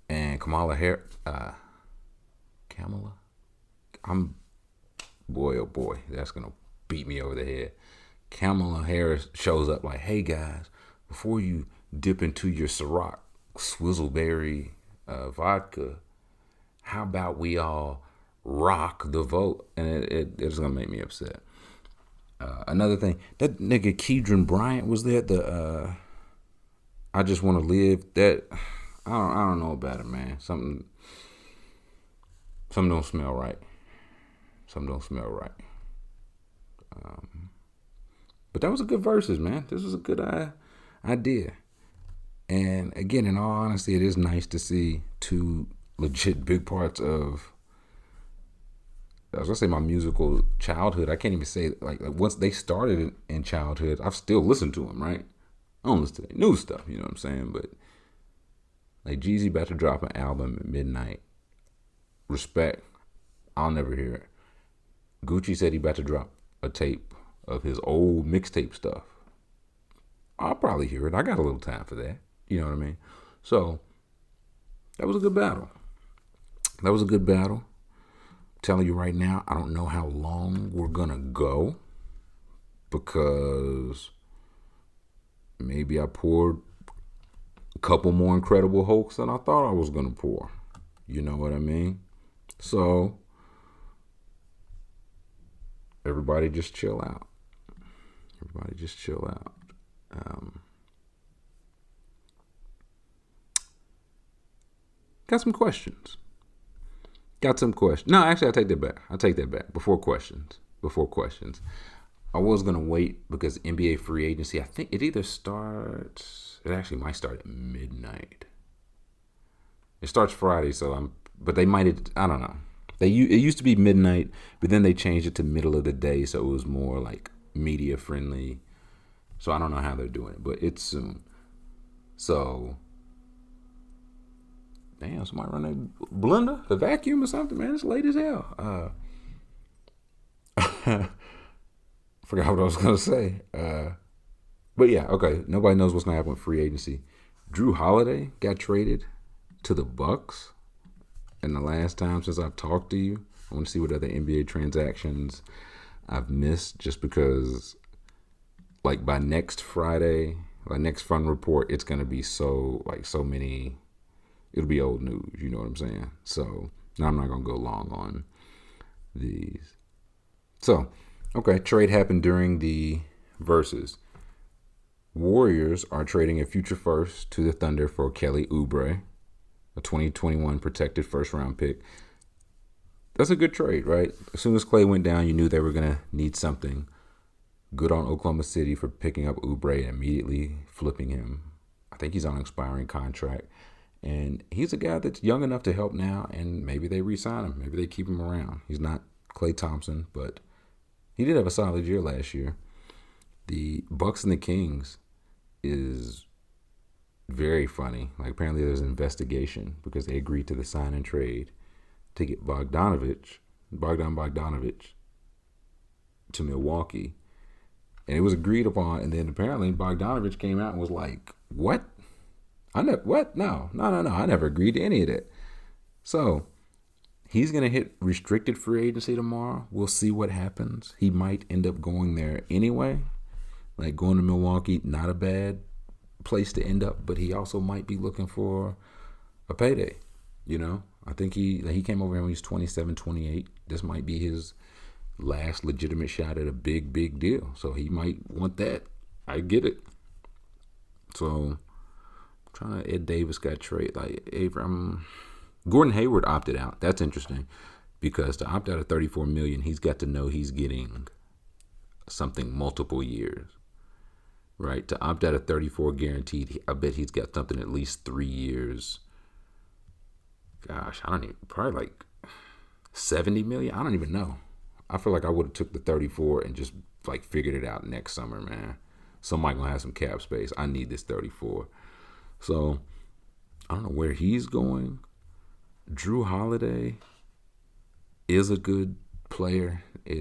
And Kamala, boy, oh boy, that's going to beat me over the head. Kamala Harris shows up like, hey guys, before you dip into your Ciroc Swizzleberry vodka, how about we all rock the vote? And it's gonna make me upset. Another thing, that nigga Kedron Bryant was there. The I just want to live. That I don't know about it, man. Something don't smell right. Something don't smell right. But that was a good versus, man. This was a good idea. And again, in all honesty, it is nice to see two legit big parts of, I was gonna say, my musical childhood. I can't even say, like once they started in childhood, I've still listened to them, right? I don't listen to their new stuff, you know what I'm saying? But like, Jeezy about to drop an album at midnight. Respect. I'll never hear it. Gucci said he about to drop a tape of his old mixtape stuff. I'll probably hear it. I got a little time for that. You know what I mean? So, that was a good battle. I'm telling you right now, I don't know how long we're going to go, because maybe I poured a couple more Incredible Hulks than I thought I was going to pour. You know what I mean? So, everybody just chill out. Got some questions. No, actually, I take that back. Before questions. I was going to wait because NBA free agency, I think it actually might start at midnight. It starts Friday, but they might, I don't know. It used to be midnight, but then they changed it to middle of the day, so it was more like media friendly. So I don't know how they're doing it, but it's soon. So, damn, somebody run a blender, the vacuum or something, man. It's late as hell. Forgot what I was gonna say. But yeah, okay. Nobody knows what's gonna happen with free agency. Drew Holiday got traded to the Bucks. And the last time since I've talked to you, I want to see what other NBA transactions I've missed, just because, like, by next Friday, by next Fun Report, it's going to be so many, it'll be old news, you know what I'm saying? So, now I'm not going to go long on these. So, okay, trade happened during the Versus. Warriors are trading a future first to the Thunder for Kelly Oubre, a 2021 protected first-round pick. That's a good trade, right? As soon as Clay went down, you knew they were going to need something. Good on Oklahoma City for picking up Oubre and immediately flipping him. I think he's on an expiring contract. And he's a guy that's young enough to help now, and maybe they re-sign him. Maybe they keep him around. He's not Klay Thompson, but he did have a solid year last year. The Bucks and the Kings is very funny. Like, apparently there's an investigation because they agreed to the sign and trade to get Bogdan Bogdanovic to Milwaukee. And it was agreed upon, and then apparently Bogdanovic came out and was like, what? No, I never agreed to any of that. So he's going to hit restricted free agency tomorrow. We'll see what happens. He might end up going there anyway. Like, going to Milwaukee, not a bad place to end up, but he also might be looking for a payday. You know, I think he came over here when he was 27, 28. This might be his last legitimate shot at a big deal. So he might want that. I get it. So Ed Davis got traded. Like, Gordon Hayward opted out. That's interesting because to opt out of $34 million, he's got to know he's getting something multiple years, right? To opt out of 34 guaranteed, I bet he's got something at least 3 years. Gosh, probably like 70 million. I don't even know. I feel like I would have took the 34 and just like figured it out next summer, man. Somebody gonna have some cap space. I need this 34. So I don't know where he's going. Drew Holiday is a good player. I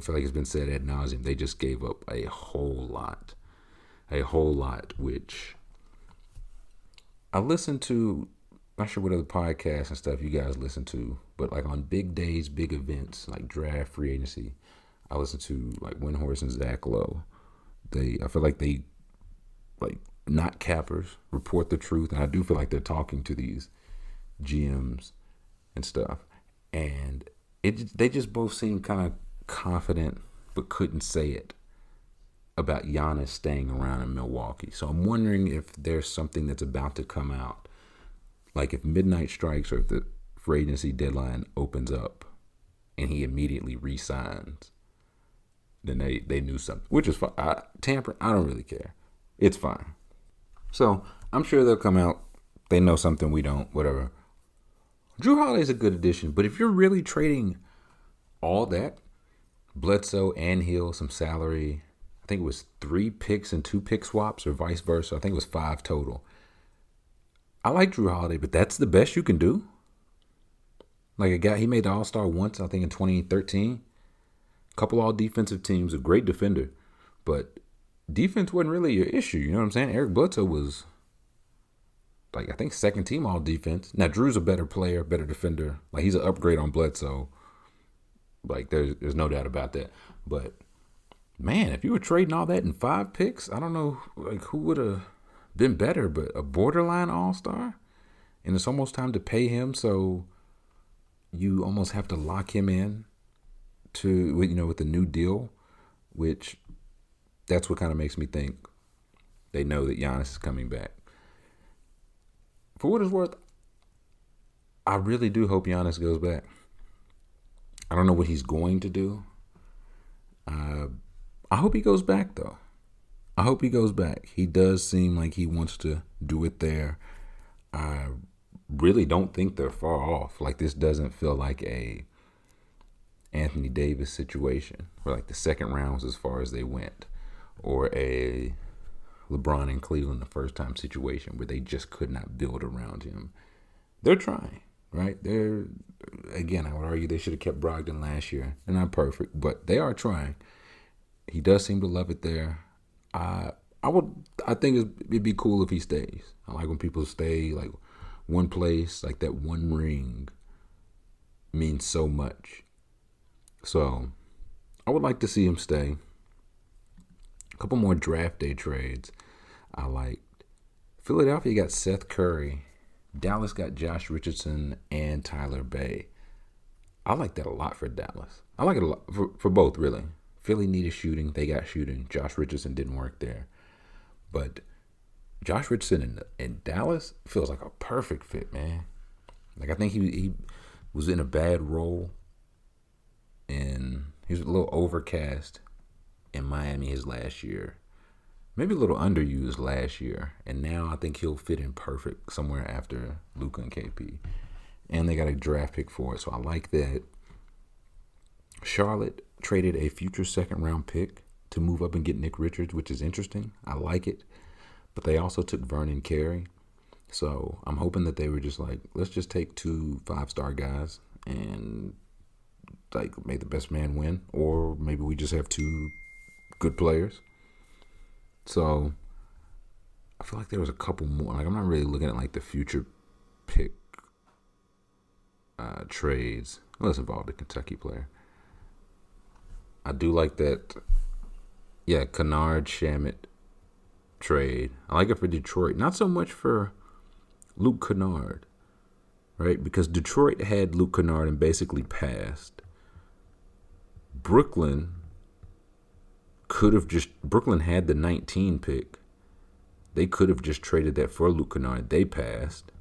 feel like it's been said ad nauseum. They just gave up a whole lot, which I listened to. Not sure what other podcasts and stuff you guys listen to, but like on big days, big events like draft, free agency, I listen to like Windhorst and Zach Lowe. I feel like they like not cappers, report the truth, and I do feel like they're talking to these GMs and stuff, and they just both seem kind of confident but couldn't say it about Giannis staying around in Milwaukee. So I'm wondering if there's something that's about to come out. Like if midnight strikes or if the free agency deadline opens up and he immediately re-signs, then they knew something, which is fine. Tamper, I don't really care. It's fine. So I'm sure they'll come out. They know something we don't, whatever. Drew Holiday's a good addition, but if you're really trading all that, Bledsoe and Hill, some salary, I think it was 3 picks and 2 pick swaps or vice versa. I think it was 5 total. I like Drew Holiday, but that's the best you can do. Like a guy, he made the All-Star once, I think in 2013. A couple all-defensive teams, a great defender. But defense wasn't really your issue, you know what I'm saying? Eric Bledsoe was, like, I think second team all-defense. Now, Drew's a better player, better defender. Like, he's an upgrade on Bledsoe. Like, there's no doubt about that. But, man, if you were trading all that in 5 picks, I don't know, like, who would have been better, but a borderline all-star, and it's almost time to pay him, so you almost have to lock him in to, with the new deal, which that's what kind of makes me think they know that Giannis is coming back. For what it's worth, I really do hope Giannis goes back. I don't know what he's going to do. I hope he goes back, though. I hope he goes back. He does seem like he wants to do it there. I really don't think they're far off. Like, this doesn't feel like a Anthony Davis situation where like the second round was as far as they went, or a LeBron in Cleveland the first time situation where they just could not build around him. They're trying, right? Again, I would argue they should have kept Brogdon last year. They're not perfect, but they are trying. He does seem to love it there. I think it'd be cool if he stays. I like when people stay, like one place, like that one ring means so much. So I would like to see him stay. A couple more draft day trades I liked. Philadelphia got Seth Curry. Dallas got Josh Richardson and Tyler Bay. I like that a lot for Dallas. I like it a lot for both, really. Philly needed shooting. They got shooting. Josh Richardson didn't work there. But Josh Richardson in Dallas feels like a perfect fit, man. Like, I think he was in a bad role. And he was a little overcast in Miami his last year. maybe a little underused last year, and now I think he'll fit in perfect somewhere after Luka and KP. And they got a draft pick for it, so I like that. Charlotte traded a future second round pick to move up and get Nick Richards, which is interesting. I like it. But they also took Vernon Carey. So I'm hoping that they were just like, let's just take 2 5-star guys and like make the best man win. Or maybe we just have 2 good players. So I feel like there was a couple more. Like I'm not really looking at like the future pick trades. Let's involve the Kentucky player. I do like that. Yeah, Kennard Shamet trade. I like it for Detroit. Not so much for Luke Kennard, right? Because Detroit had Luke Kennard and basically passed. Brooklyn had the 19 pick. They could have just traded that for Luke Kennard. They passed.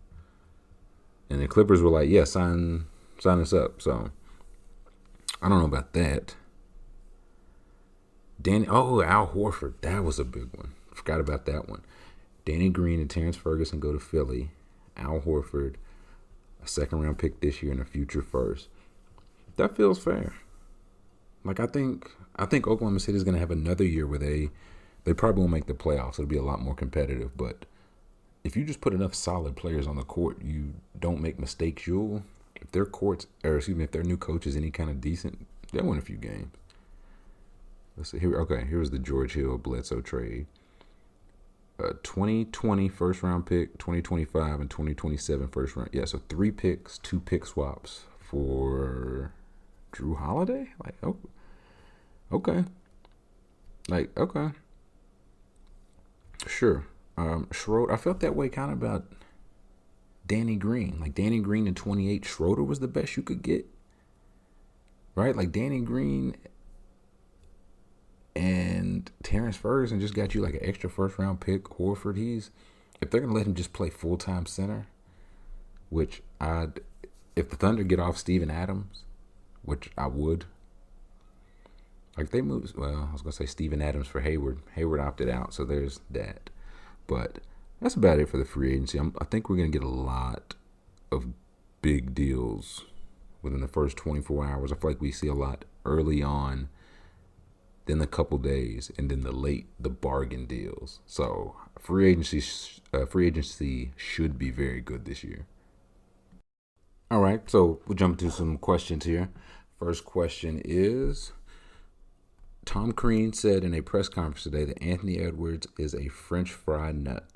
And the Clippers were like, yeah, sign us up. So I don't know about that. Al Horford. That was a big one. Forgot about that one. Danny Green and Terrence Ferguson go to Philly. Al Horford, a second round pick this year and a future first. That feels fair. Like I think Oklahoma City is going to have another year where they probably won't make the playoffs. It'll be a lot more competitive. But if you just put enough solid players on the court, you don't make mistakes. If their new coach is any kind of decent, they'll win a few games. Let's see here. Okay, here's the George Hill Bledsoe trade. 2020 first round pick, 2025 and 2027 first round. Yeah, so 3 picks, 2 pick swaps for Drew Holiday. Like, oh, okay. Like, okay. Sure. Schroeder, I felt that way kind of about Danny Green. Like Danny Green in 28, Schroeder was the best you could get. Right? Like Danny Green and Terrence Ferguson just got you like an extra first round pick. Horford, if they're gonna let him just play full time center, if the Thunder get off Steven Adams, which I would. Like they moved, I was gonna say Steven Adams for Hayward. Hayward opted out, so there's that. But that's about it for the free agency. I think we're gonna get a lot of big deals within the first 24 hours. I feel like we see a lot early on, then the couple days, and then the bargain deals. So free agency should be very good this year. All right, so we'll jump into some questions here. First question is, Tom Crean said in a press conference today that Anthony Edwards is a French fry nut.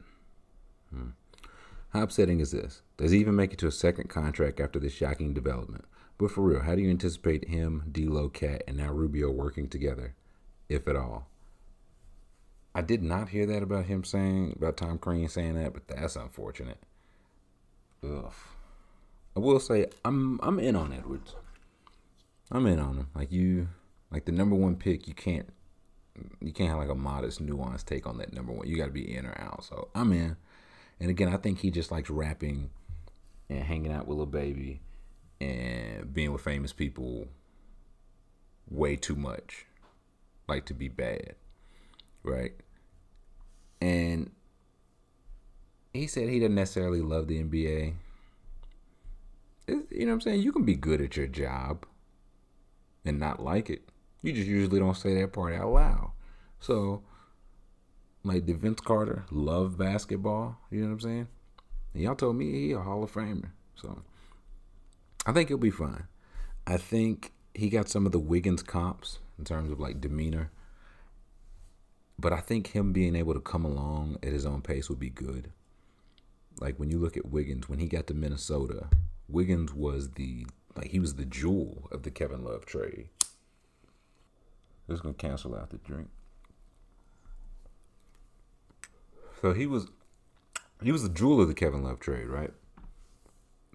How upsetting is this? Does he even make it to a second contract after this shocking development? But for real, how do you anticipate him, D'Lo, Cat, and now Rubio working together, if at all? I did not hear that about Tom Crean saying that, but that's unfortunate. Ugh. I will say I'm in on Edwards. I'm in on him. Like the number 1 pick, you can't have like a modest, nuanced take on that number 1. You got to be in or out. So I'm in. And again, I think he just likes rapping and hanging out with Lil Baby and being with famous people way too much, like to be bad, right? And he said he doesn't necessarily love the NBA. You know what I'm saying? You can be good at your job and not like it. You just usually don't say that part out loud. So, like, did Vince Carter love basketball? You know what I'm saying? And y'all told me he a Hall of Famer. So, I think he'll be fine. I think he got some of the Wiggins comps in terms of, like, demeanor. But I think him being able to come along at his own pace would be good. Like, when you look at Wiggins, when he got to Minnesota, Wiggins was he was the jewel of the Kevin Love trade. Just gonna cancel out the drink. So he was the jewel of the Kevin Love trade, right?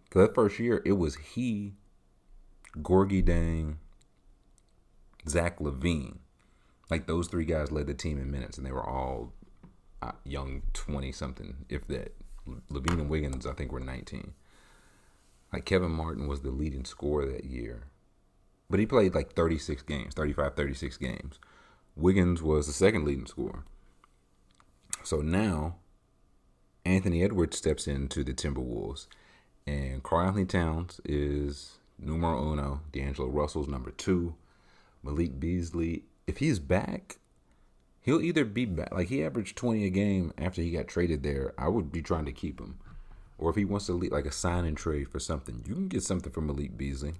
Because that first year, it was he, Gorgie Dang, Zach LaVine. Like those 3 guys led the team in minutes, and they were all young 20-something, if that. LaVine and Wiggins, I think, were 19. Like Kevin Martin was the leading scorer that year. But he played like 36 games. Wiggins was the second leading scorer. So now Anthony Edwards steps into the Timberwolves, and Karl Anthony Towns is numero uno. D'Angelo Russell's number two. Malik Beasley, if he's back, he'll either be back. Like, he averaged 20 a game after he got traded there. I would be trying to keep him. Or if he wants to leave, like a sign and trade for something, you can get something from Malik Beasley.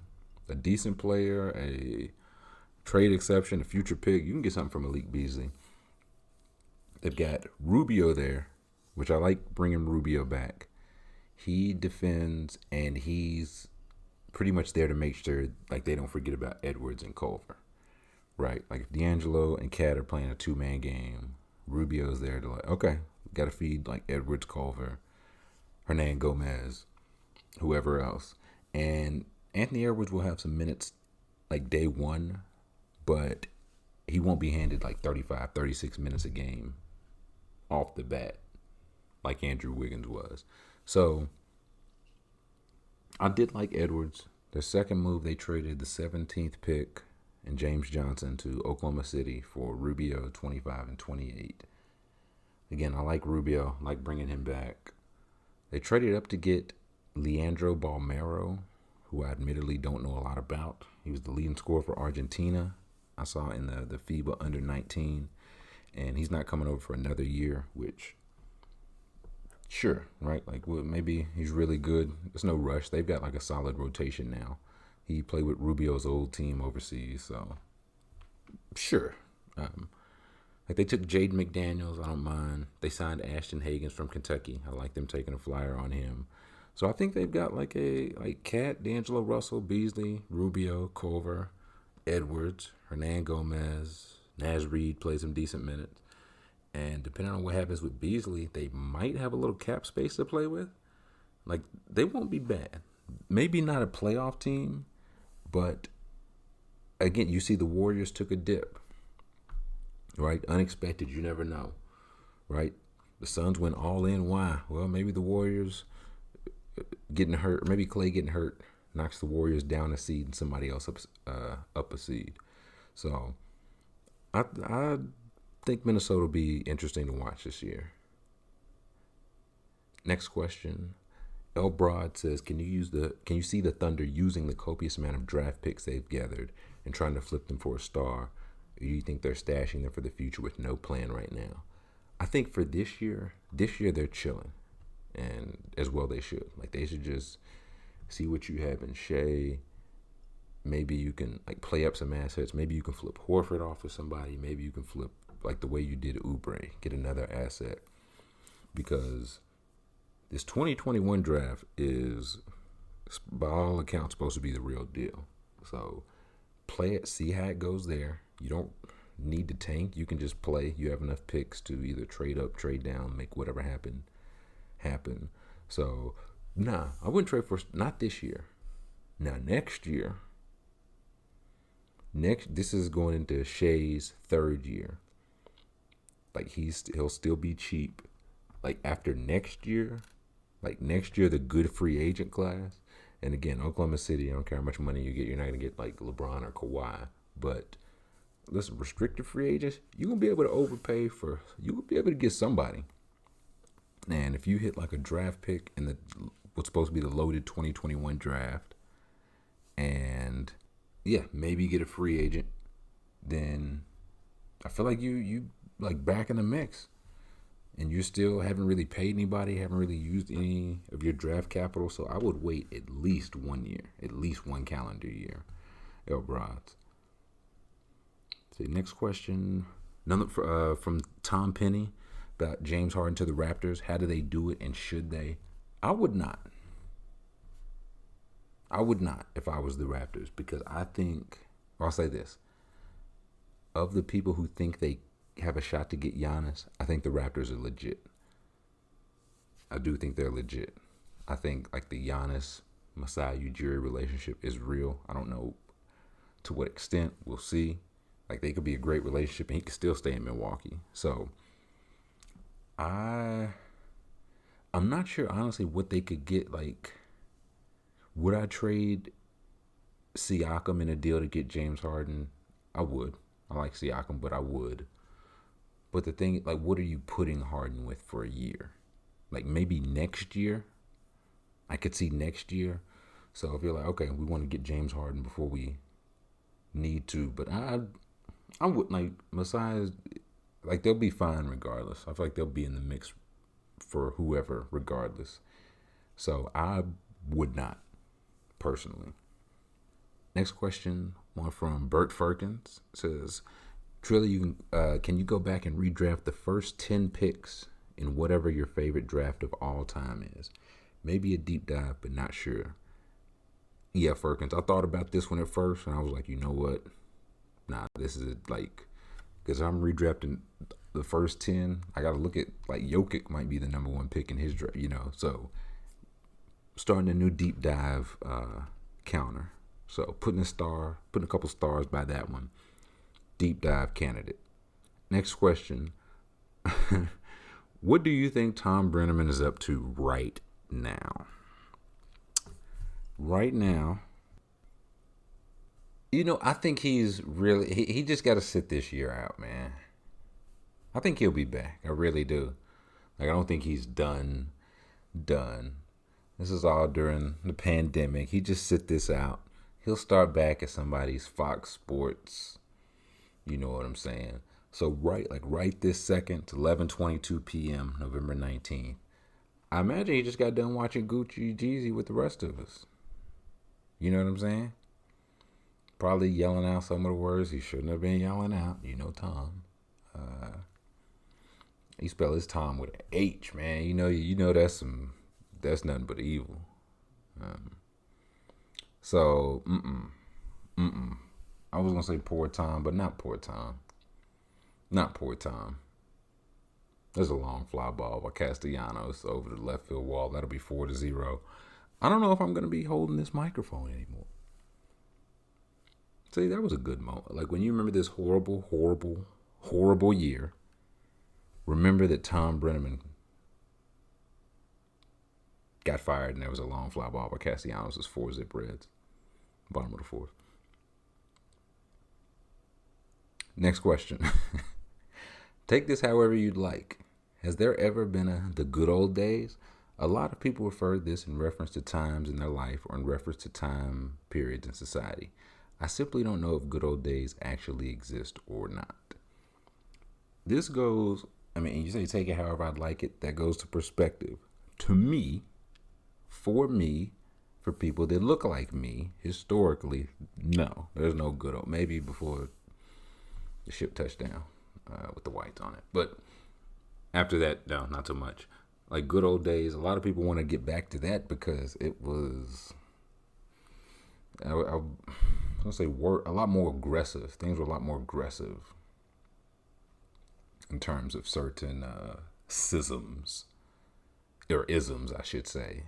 A decent player, a trade exception, a future pick. You can get something from Malik Beasley. They've got Rubio there, which I like bringing Rubio back. He defends, and he's pretty much there to make sure like they don't forget about Edwards and Culver, right? Like if D'Angelo and Cat are playing a two-man game, Rubio's there to like, okay, got to feed like Edwards, Culver, Hernan Gomez, whoever else. And Anthony Edwards will have some minutes like day one, but he won't be handed like 35, 36 minutes a game off the bat like Andrew Wiggins was. So I did like Edwards. Their second move, they traded the 17th pick and James Johnson to Oklahoma City for Rubio, 25 and 28. Again, I like Rubio, I like bringing him back. They traded up to get Leandro Balmero, who I admittedly don't know a lot about. He was the leading scorer for Argentina. I saw in the FIBA under 19, and he's not coming over for another year, which, sure, right? Like, well, maybe he's really good. There's no rush. They've got like a solid rotation now. He played with Rubio's old team overseas, so sure. Like they took Jaden McDaniels, I don't mind. They signed Ashton Hagans from Kentucky. I like them taking a flyer on him. So I think they've got like Cat, D'Angelo Russell, Beasley, Rubio, Culver, Edwards, Hernan Gomez, Naz Reid plays some decent minutes. And depending on what happens with Beasley, they might have a little cap space to play with. Like, they won't be bad. Maybe not a playoff team, but again, you see the Warriors took a dip, right? Unexpected, you never know, right? The Suns went all in. Why? Well, maybe the Warriors getting hurt, maybe Clay getting hurt knocks the Warriors down a seed and somebody else up a seed. So I think Minnesota will be interesting to watch this year. Next question. El Broad says, can you see the Thunder using the copious amount of draft picks they've gathered and trying to flip them for a star? Or do you think they're stashing them for the future with no plan right now? I think for this year they're chilling, and as well they should. Like, they should just see what you have in Shea. Maybe you can like play up some assets. Maybe you can flip Horford off of somebody. Maybe you can flip like the way you did Oubre, get another asset, because this 2021 draft is, by all accounts, supposed to be the real deal. So play it, see how it goes there. You don't need to tank. You can just play. You have enough picks to either trade up, trade down, make whatever happen. So, nah, I wouldn't trade for, not this year. Now, next year, this is going into Shea's third year. Like, he'll still be cheap. Like, after next year, the good free agent class. And again, Oklahoma City, I don't care how much money you get, you're not going to get like LeBron or Kawhi. But listen, restricted free agents, you're going to be able to overpay for, you will be able to get somebody. And if you hit like a draft pick in what's supposed to be the loaded 2021 draft, and yeah, maybe get a free agent, then I feel like you like back in the mix. And you still haven't really paid anybody, haven't really used any of your draft capital. So I would wait at least 1 year, at least one calendar year. El Broads. See, next question. From Tom Penny about James Harden to the Raptors. How do they do it, and should they? I would not. I would not if I was the Raptors, because I think, I'll say this. Of the people who think they have a shot to get Giannis, I think the Raptors are legit. I do think they're legit. I think like the Giannis Masai Ujiri relationship is real. I don't know to what extent. We'll see. Like, they could be a great relationship and he could still stay in Milwaukee. So I'm not sure honestly what they could get. Like, would I trade Siakam in a deal to get James Harden? I would. I like Siakam, but I would. But the thing, like, what are you putting Harden with for a year? Like, maybe next year. I could see next year. So if you're like, okay, we want to get James Harden before we need to, but I would like Messiah's, like they'll be fine regardless. I feel like they'll be in the mix for whoever regardless. So I would not personally. Next question, one from Bert Firkins, says, Trilla, can you go back and redraft the first 10 picks in whatever your favorite draft of all time is? Maybe a deep dive, but not sure. Yeah, Firkins, I thought about this one at first, and I was like, you know what? Nah, this is like, because I'm redrafting the first 10. I got to look at, like, Jokic might be the number one pick in his draft, so starting a new deep dive counter. So putting a couple stars by that one. Deep dive candidate. Next question. What do you think Tom Brenneman is up to right now? Right now, I think he's really, he just got to sit this year out, man. I think he'll be back. I really do. Like, I don't think he's done. This is all during the pandemic. He just sit this out. He'll start back at somebody's Fox Sports. You know what I'm saying? So right this second, 11:22 p.m., November 19th. I imagine he just got done watching Gucci Jeezy with the rest of us. You know what I'm saying? Probably yelling out some of the words he shouldn't have been yelling out. Tom. He spelled his Tom with an H, man. You know that's nothing but evil. So, I was gonna say poor Tom, but not poor Tom. Not poor Tom. There's a long fly ball by Castellanos over the left field wall. That'll be 4-0. I don't know if I'm gonna be holding this microphone anymore. See, that was a good moment. Like, when you remember this horrible, horrible, horrible year, remember that Tom Brenneman got fired and there was a long fly ball by Castellanos' 4-zip Reds. Bottom of the fourth. Next question. Take this however you'd like. Has there ever been the good old days? A lot of people refer to this in reference to times in their life or in reference to time periods in society. I simply don't know if good old days actually exist or not. This goes, you say take it however I'd like it. That goes to perspective. To me, for people that look like me, historically, no. There's no good old, maybe before the ship touched down with the whites on it. But after that, no, not so much. Like good old days, a lot of people want to get back to that because it was, I was going to say, a lot more aggressive. Things were a lot more aggressive in terms of certain schisms, or isms, I should say,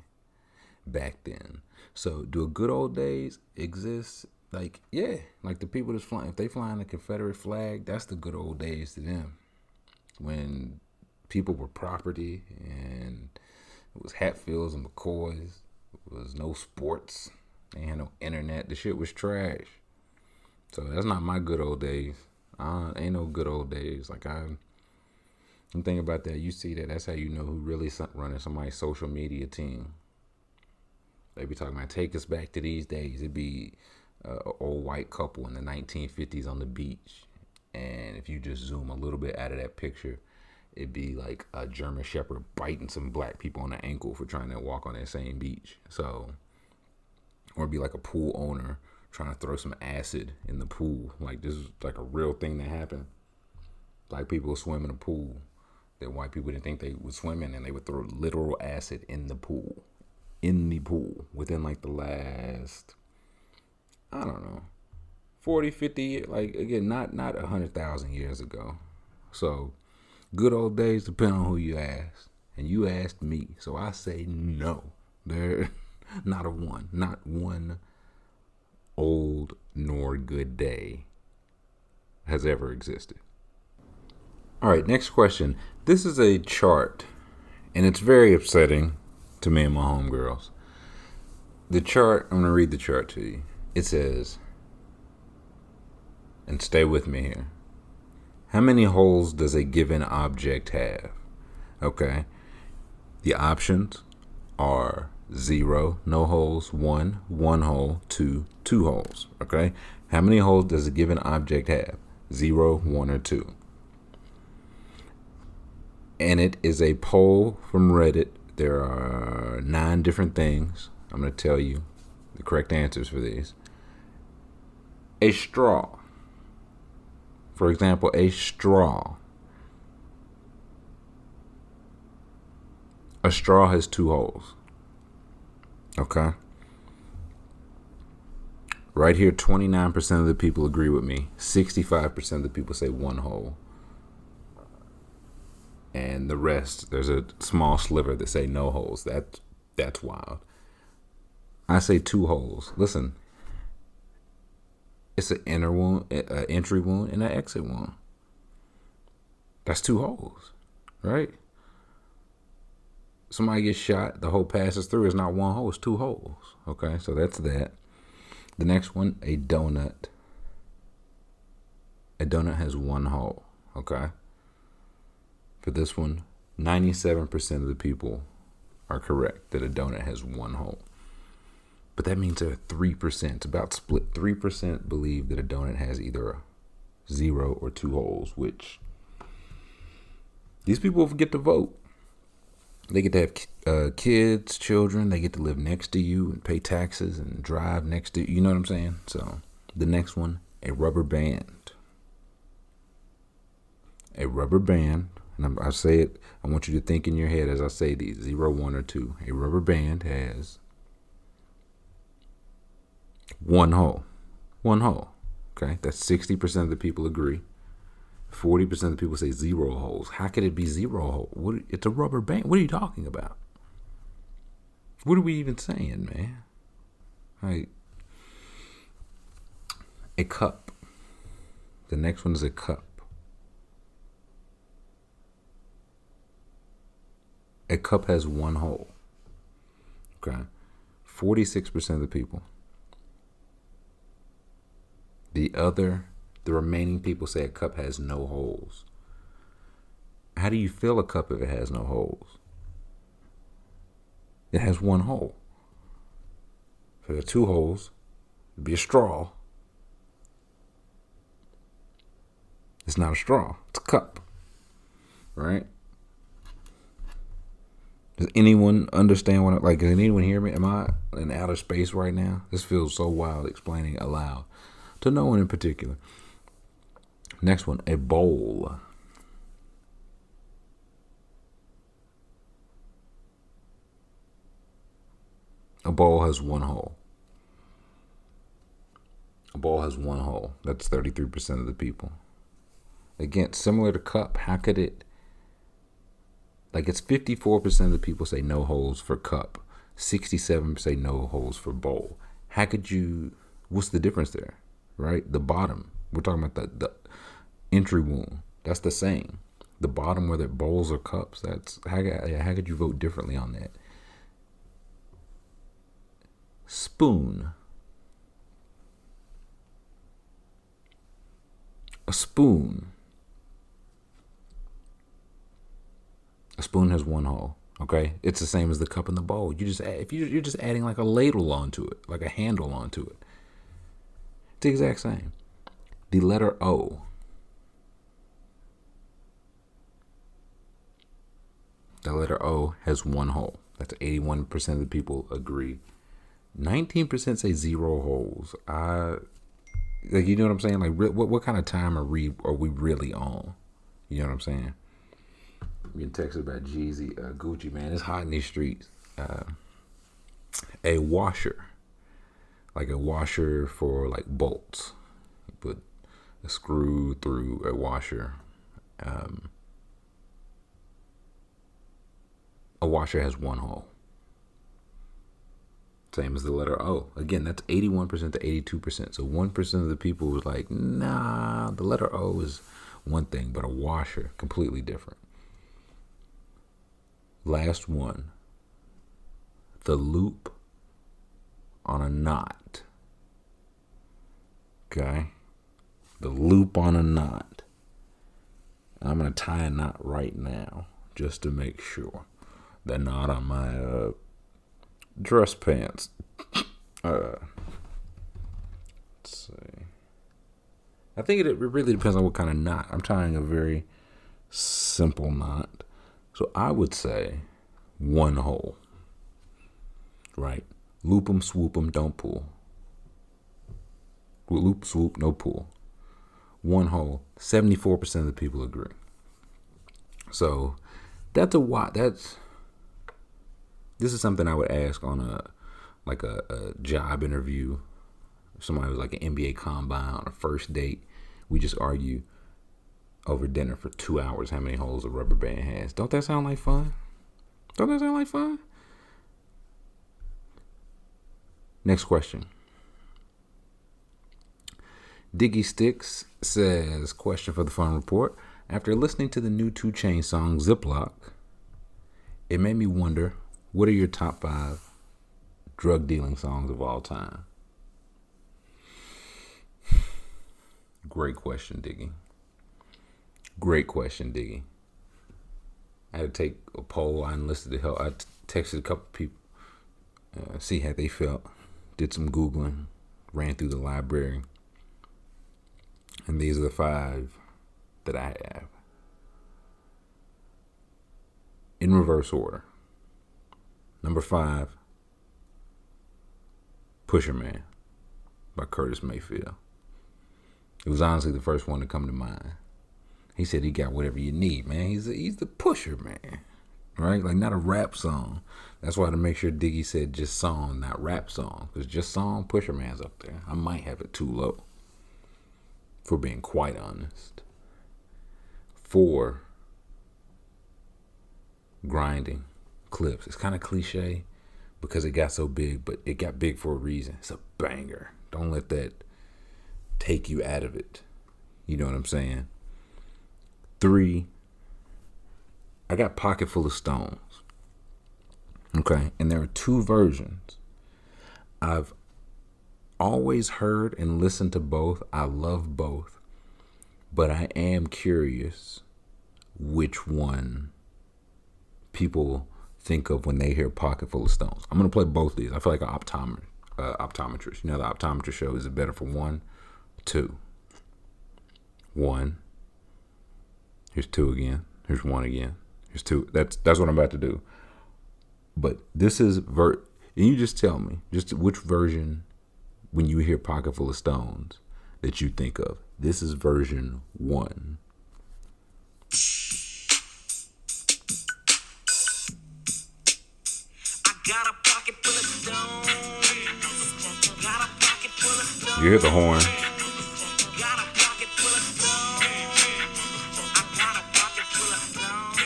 back then. So do a good old days exist? Like, yeah, like the people that's flying, if they flying the Confederate flag, that's the good old days to them. When people were property and it was Hatfields and McCoys, it was no sports, they had no internet, the shit was trash. So that's not my good old days. Ain't no good old days. Like, I'm thinking about that. You see that, that's how you know who really running somebody's social media team. They be talking about, take us back to these days. It'd be an old white couple in the 1950s on the beach. And if you just zoom a little bit out of that picture, it'd be like a German Shepherd biting some black people on the ankle for trying to walk on that same beach. So, or it'd be like a pool owner trying to throw some acid in the pool. Like, this is like a real thing that happened. Black people would swim in a pool that white people didn't think they would swim in, and they would throw literal acid in the pool. Within like the last, I don't know, 40, 50, like, again, not 100,000 years ago. So good old days depend on who you ask. And you asked me, so I say no. There, not one old nor good day has ever existed. All right, next question. This is a chart, and it's very upsetting to me and my homegirls. The chart, I'm going to read the chart to you. It says, and stay with me here, How many holes does a given object have? Okay. The options are 0, no holes, 1, 1 hole, 2, 2 holes. Okay. How many holes does a given object have? 0, 1, or 2. And it is a poll from Reddit. There are 9 different things. I'm going to tell you the correct answers for these. A straw. For example, a straw. A straw has 2 holes. Okay. Right here, 29% of the people agree with me. 65% of the people say 1 hole. And the rest, there's a small sliver that say no holes. That's wild. I say 2 holes. Listen, it's an inner wound, an entry wound, and an exit wound. That's 2 holes, right? Somebody gets shot, the hole passes through. It's not 1 hole, it's 2 holes. Okay, so that's that. The next one, a donut. A donut has 1 hole. Okay. For this one, 97% of the people are correct that a donut has 1 hole. But that means there are 3%. It's about split. 3% believe that a donut has either a 0 or 2 holes, which these people get to vote. They get to have kids, children. They get to live next to you and pay taxes and drive next to you. You know what I'm saying? So the next one, a rubber band. A rubber band. And I say it, I want you to think in your head as I say these, 0, 1, or 2. A rubber band has 1 hole. 1 hole. Okay, that's 60% of the people agree. 40% of the people say 0 holes. How could it be 0 hole? It's a rubber band. What are you talking about? What are we even saying, man? Like, a cup. The next one is a cup. A cup has 1 hole. Okay. 46% of the people. The remaining people say a cup has no holes. How do you fill a cup if it has no holes? It has 1 hole. If there are 2 holes, it'd be a straw. It's not a straw. It's a cup. Right? Does anyone understand what can anyone hear me? Am I in outer space right now? This feels so wild explaining aloud to no one in particular. Next one, a bowl. A bowl has 1 hole. A bowl has 1 hole. That's 33% of the people. Again, similar to cup, how could it? It's 54% of the people say no holes for cup. 67% say no holes for bowl. How could you? What's the difference there? Right? The bottom. We're talking about the entry wound. That's the same. The bottom, whether bowls or cups. That's how could you vote differently on that? Spoon. A spoon. A spoon has 1 hole. Okay, it's the same as the cup and the bowl. You're just adding like a ladle onto it, like a handle onto it. It's the exact same. The letter O. The letter O has 1 hole. That's 81% of the people agree. 19% say 0 holes. You know what I'm saying? What kind of time are we really on? You know what I'm saying? Being texted about Jeezy, Gucci, man. It's hot in these streets. A washer. Like a washer for bolts. You put a screw through a washer. A washer has 1 hole. Same as the letter O. Again, that's 81% to 82%. So 1% of the people was like, nah, the letter O is one thing, but a washer, completely different. Last one. The loop on a knot. Okay? The loop on a knot. I'm going to tie a knot right now just to make sure. The knot on my dress pants. Let's see. I think it really depends on what kind of knot. I'm tying a very simple knot. So I would say one hole. Right? Loop 'em, swoop 'em, don't pull. Loop, swoop, no pull. One hole. 74% of the people agree. So this is something I would ask on a job interview. If somebody was like an NBA combine on a first date, we just argue over dinner for 2 hours how many holes a rubber band has. Don't that sound like fun? Next question. Diggy Sticks says, question for the fun report. After listening to the new 2 Chainz song Ziploc, it made me wonder, what are your top 5 drug dealing songs of all time? Great question, Diggy. I had to take a poll. I enlisted the help. I texted a couple people, see how they felt. Did some Googling, ran through the library. And these are the 5 that I have. In reverse order. Number 5, Pusher Man by Curtis Mayfield. It was honestly the first one to come to mind. He said he got whatever you need, man. He's the pusher, man. Right? Like, not a rap song. That's why, to make sure, Diggy said just song, not rap song. Because just song, Pusher Man's up there. I might have it too low, for being quite honest. 4, Grinding, Clips. It's kind of cliche because it got so big, but it got big for a reason. It's a banger. Don't let that take you out of it. You know what I'm saying? 3, I got Pocket Full of Stones. Okay, and there are 2 versions. I've always heard and listened to both. I love both, but I am curious which one people think of when they hear Pocket Full of Stones. I'm going to play both of these. I feel like an optometrist. You know, the optometrist show, is it better for 1, 2? 1. Here's 2 again. Here's 1 again. Here's 2. That's what I'm about to do. But this is and you just tell me just which version, when you hear Pocket Full of Stones, that you think of. This is version 1. I got a pocket full of stones. Got a pocket full of stones. You hear the horn. Got a pocket full of stones. I got a pocket full of stones.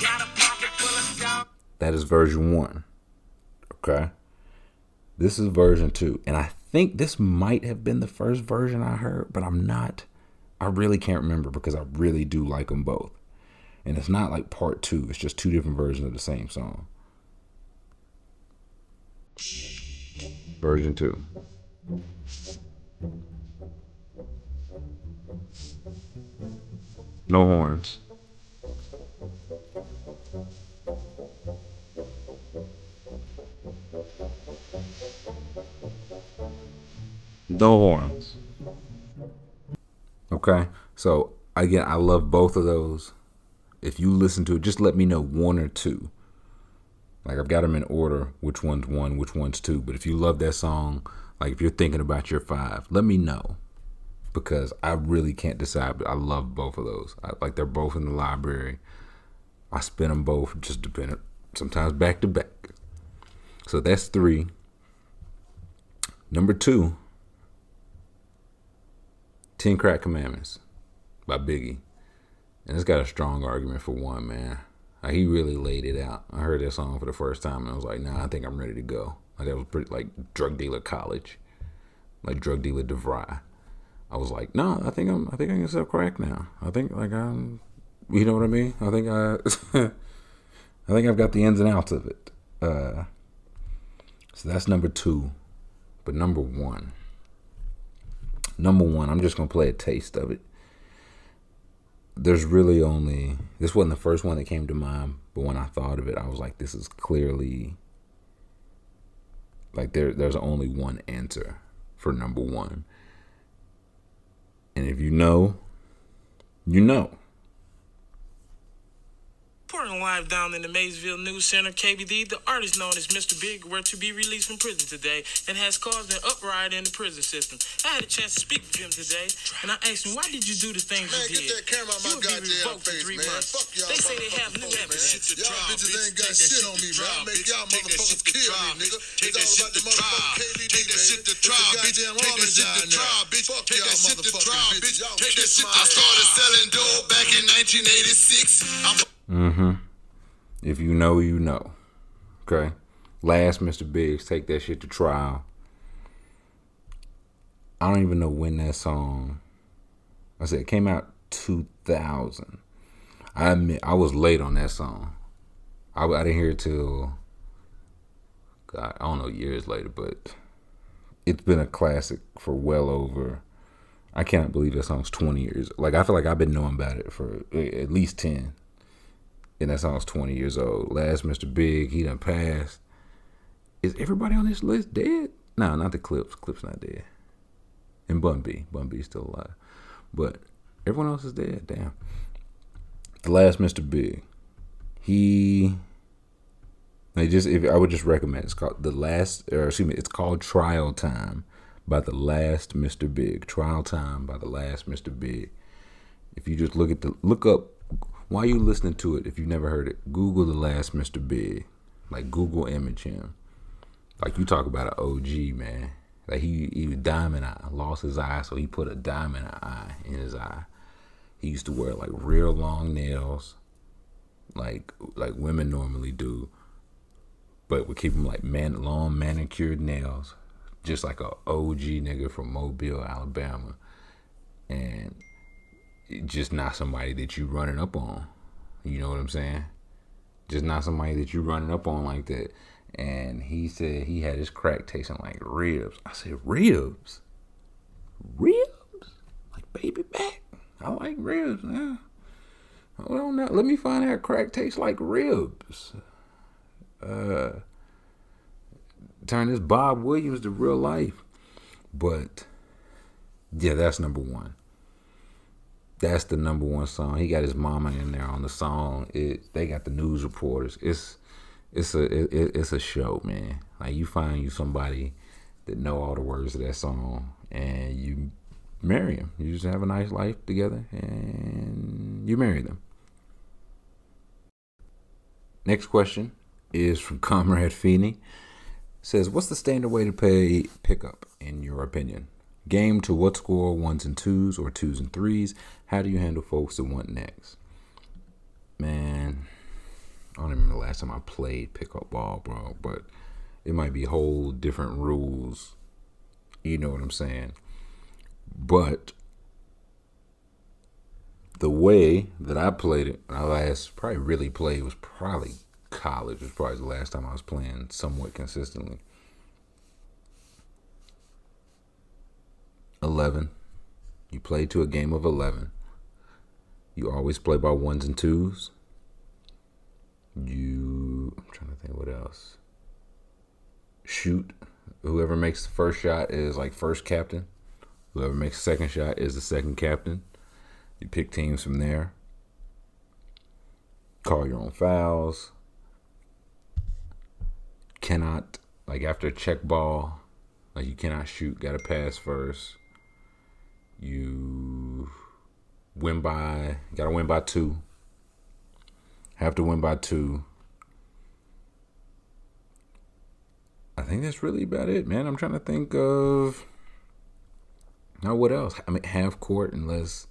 Got a pocket full of stones. That is version 1. Okay. This is version 2. And I think this might have been the first version I heard, but I really can't remember because I really do like them both. And it's not like part 2. It's just 2 different versions of the same song. Version 2. No horns. No horns. Okay, so again, I love both of those. If you listen to it, just let me know 1 or 2. Like, I've got them in order, which one's 1, which one's 2. But if you love that song, like if you're thinking about your 5, let me know. Because I really can't decide, but I love both of those. Like, they're both in the library. I spin them both, just depending, sometimes back to back. So that's 3. Number 2, 10 Crack Commandments by Biggie. And it's got a strong argument for 1, man. Like, he really laid it out. I heard that song for the first time and I was like, nah, I think I'm ready to go. Like, that was pretty, like, drug dealer college. Like, drug dealer DeVry. I was like, no, I think I can sell crack now. I think, like, I'm, you know what I mean? I think I've got the ins and outs of it. So that's number 2. But number 1, I'm just going to play a taste of it. there's really only, this wasn't the first one that came to mind, but when I thought of it, I was like, this is clearly, like, there's only one answer for number one. And if you know, you know. Reporting live down in the Maysville News Center, KBD, the artist known as Mr. Big were to be released from prison today and has caused an uproar in the prison system. I had a chance to speak with him today, and I asked him, why did you do the things you did? Get that camera out my You would be goddamn revoked face, in 3 man. months. Fuck y'all They say they have new motherfuckers, evidence. man. Y'all bitches ain't got shit on me, man. I make y'all motherfuckers kill me, nigga. It's all about the motherfucking KBD, Take that shit to trial, bitch. Take that shit to trial, bitch. Fuck Take y'all that shit to motherfucking trial, bitches. bitch. Y'all Take that kiss shit. my I ass. started selling dope back in 1986. If you know, you know. Okay? Last Mr. Biggs, Take That Shit to Trial. I don't even know when that song, I said it came out 2000. I admit, I was late on that song. I didn't hear it till, God, I don't know, years later, but it's been a classic for well over, I cannot believe that song's 20 years. Like, I feel like I've been knowing about it for at least 10. And that song's 20 years old. Last Mr. Big, he done passed. Is everybody on this list dead? No, not the Clips. Clips not dead. And Bun B. Bun B's still alive. But everyone else is dead. Damn. The Last Mr. Big. I would just recommend, it's called it's called Trial Time by The Last Mr. Big. Trial Time by The Last Mr. Big. If you just look up, while you listening to it, if you've never heard it, Google The Last Mr. Big. Like, Google image him. Like, you talk about an OG, man. Like, he was diamond eye, lost his eye, so he put a diamond eye in his eye. He used to wear, like, real long nails, like women normally do, but would keep him, like, long manicured nails, just like a OG nigga from Mobile, Alabama. And just not somebody that you running up on. You know what I'm saying? Just not somebody that you running up on like that. And he said he had his crack tasting like ribs. I said, ribs? Ribs? Like baby back? I like ribs now. Hold on now. Let me find out crack tastes like ribs. Turn this Bob Williams to real life. But yeah, that's number one. That's the number one song. He got his mama in there on the song. They got the news reporters. It's a show, man. Like, you find you somebody that know all the words of that song, and you marry him. You just have a nice life together, and you marry them. Next question is from Comrade Feeney. Says, what's the standard way to play pickup in your opinion? Game to what score, 1s and 2s or 2s and 3s? How do you handle folks that want next? Man, I don't even remember the last time I played pickup ball, bro. But it might be whole different rules. You know what I'm saying? But the way that I played it, I last probably really played was probably college. It was probably the last time I was playing somewhat consistently. 11. You play to a game of 11. You always play by 1s and 2s. I'm trying to think what else. Shoot. Whoever makes the first shot is like first captain. Whoever makes the second shot is the second captain. You pick teams from there. Call your own fouls. Cannot, like after a check ball, like you cannot shoot, gotta pass first. You gotta win by 2. Have to win by 2. I think that's really about it, man. I'm trying to think of, now what else? I mean, half court, unless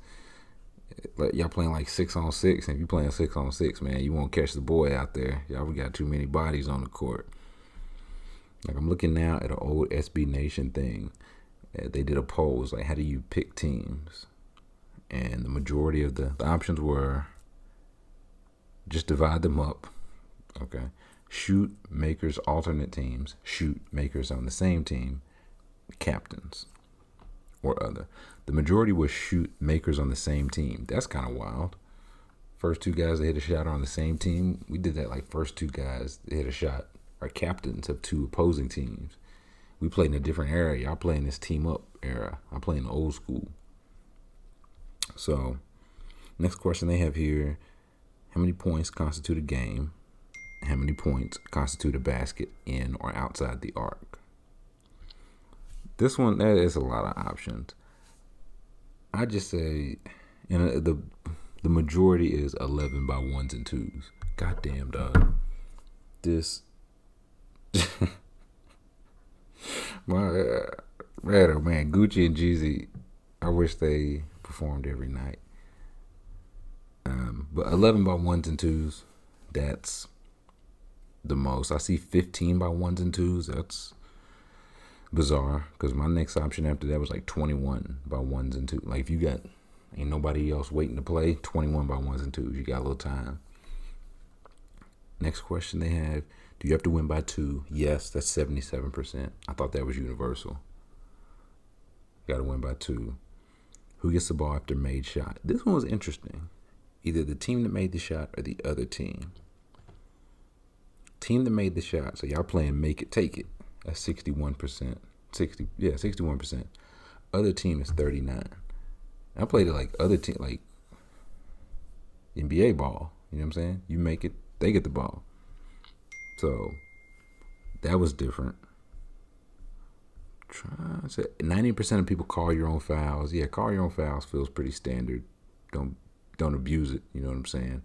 y'all playing like 6-on-6. And if you playing 6-on-6, man, you won't catch the boy out there. Y'all got too many bodies on the court. Like, I'm looking now at an old SB Nation thing. They did a poll. It was like, how do you pick teams? And the majority of the options were just divide them up. Okay. Shoot, makers, alternate teams. Shoot, makers on the same team. Captains. or other. The majority was shoot makers on the same team. That's kind of wild. First two guys that hit a shot are on the same team. We did that like first two guys that hit a shot are captains of two opposing teams. We played in a different era. Y'all playing this team up era. I play in the old school. So, next question they have here: how many points constitute a game? How many points constitute a basket in or outside the arc? This one, that is a lot of options. I just say, the majority is 11 by ones and twos. Goddamn, dog. This, man, oh man, Gucci and Jeezy. I wish they performed every night. But 11 by ones and twos, that's the most. I see 15 by ones and twos. That's bizarre, because my next option after that was like 21 by ones and twos. Like if you got ain't nobody else waiting to play, 21 by ones and twos, you got a little time. Next question they have: do you have to win by 2? Yes, that's 77%. I thought that was universal. Got to win by 2. Who gets the ball after made shot? This one was interesting. Either the team that made the shot or the other team. Team that made the shot, so y'all playing make it, take it. That's 61%. 61%. Other team is 39. I played it like other team, like NBA ball. You know what I'm saying? You make it, they get the ball. So that was different. 90% of people call your own fouls. Yeah, call your own fouls feels pretty standard. Don't abuse it. You know what I'm saying?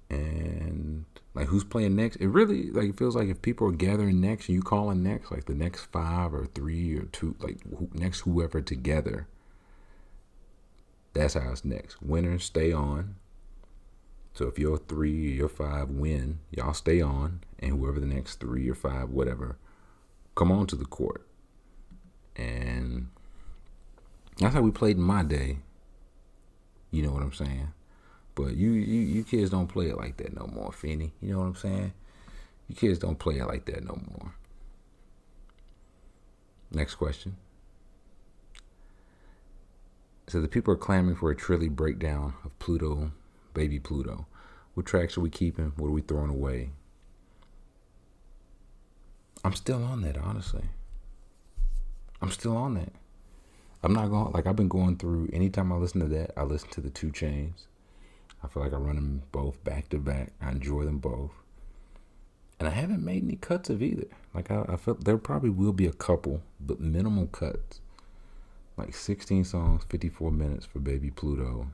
And like, who's playing next? It really, like, it feels like if people are gathering next and you calling next, like the next 5 or 3 or 2, like next whoever together. That's how it's next. Winners stay on. So if your 3 or your 5 win, y'all stay on, and whoever the next 3 or 5, whatever, come on to the court. And that's how we played in my day. You know what I'm saying? But you kids don't play it like that no more, Feeny. You know what I'm saying? You kids don't play it like that no more. Next question. So the people are clamoring for a Trilly breakdown of Pluto, baby Pluto. What tracks are we keeping? What are we throwing away? I'm still on that, honestly. I'm still on that. I'm not going, like, I've been going through, anytime I listen to that, I listen to the 2 Chainz. I feel like I run them both back to back. I enjoy them both. And I haven't made any cuts of either. Like, I feel there probably will be a couple, but minimal cuts. Like 16 songs, 54 minutes for Baby Pluto.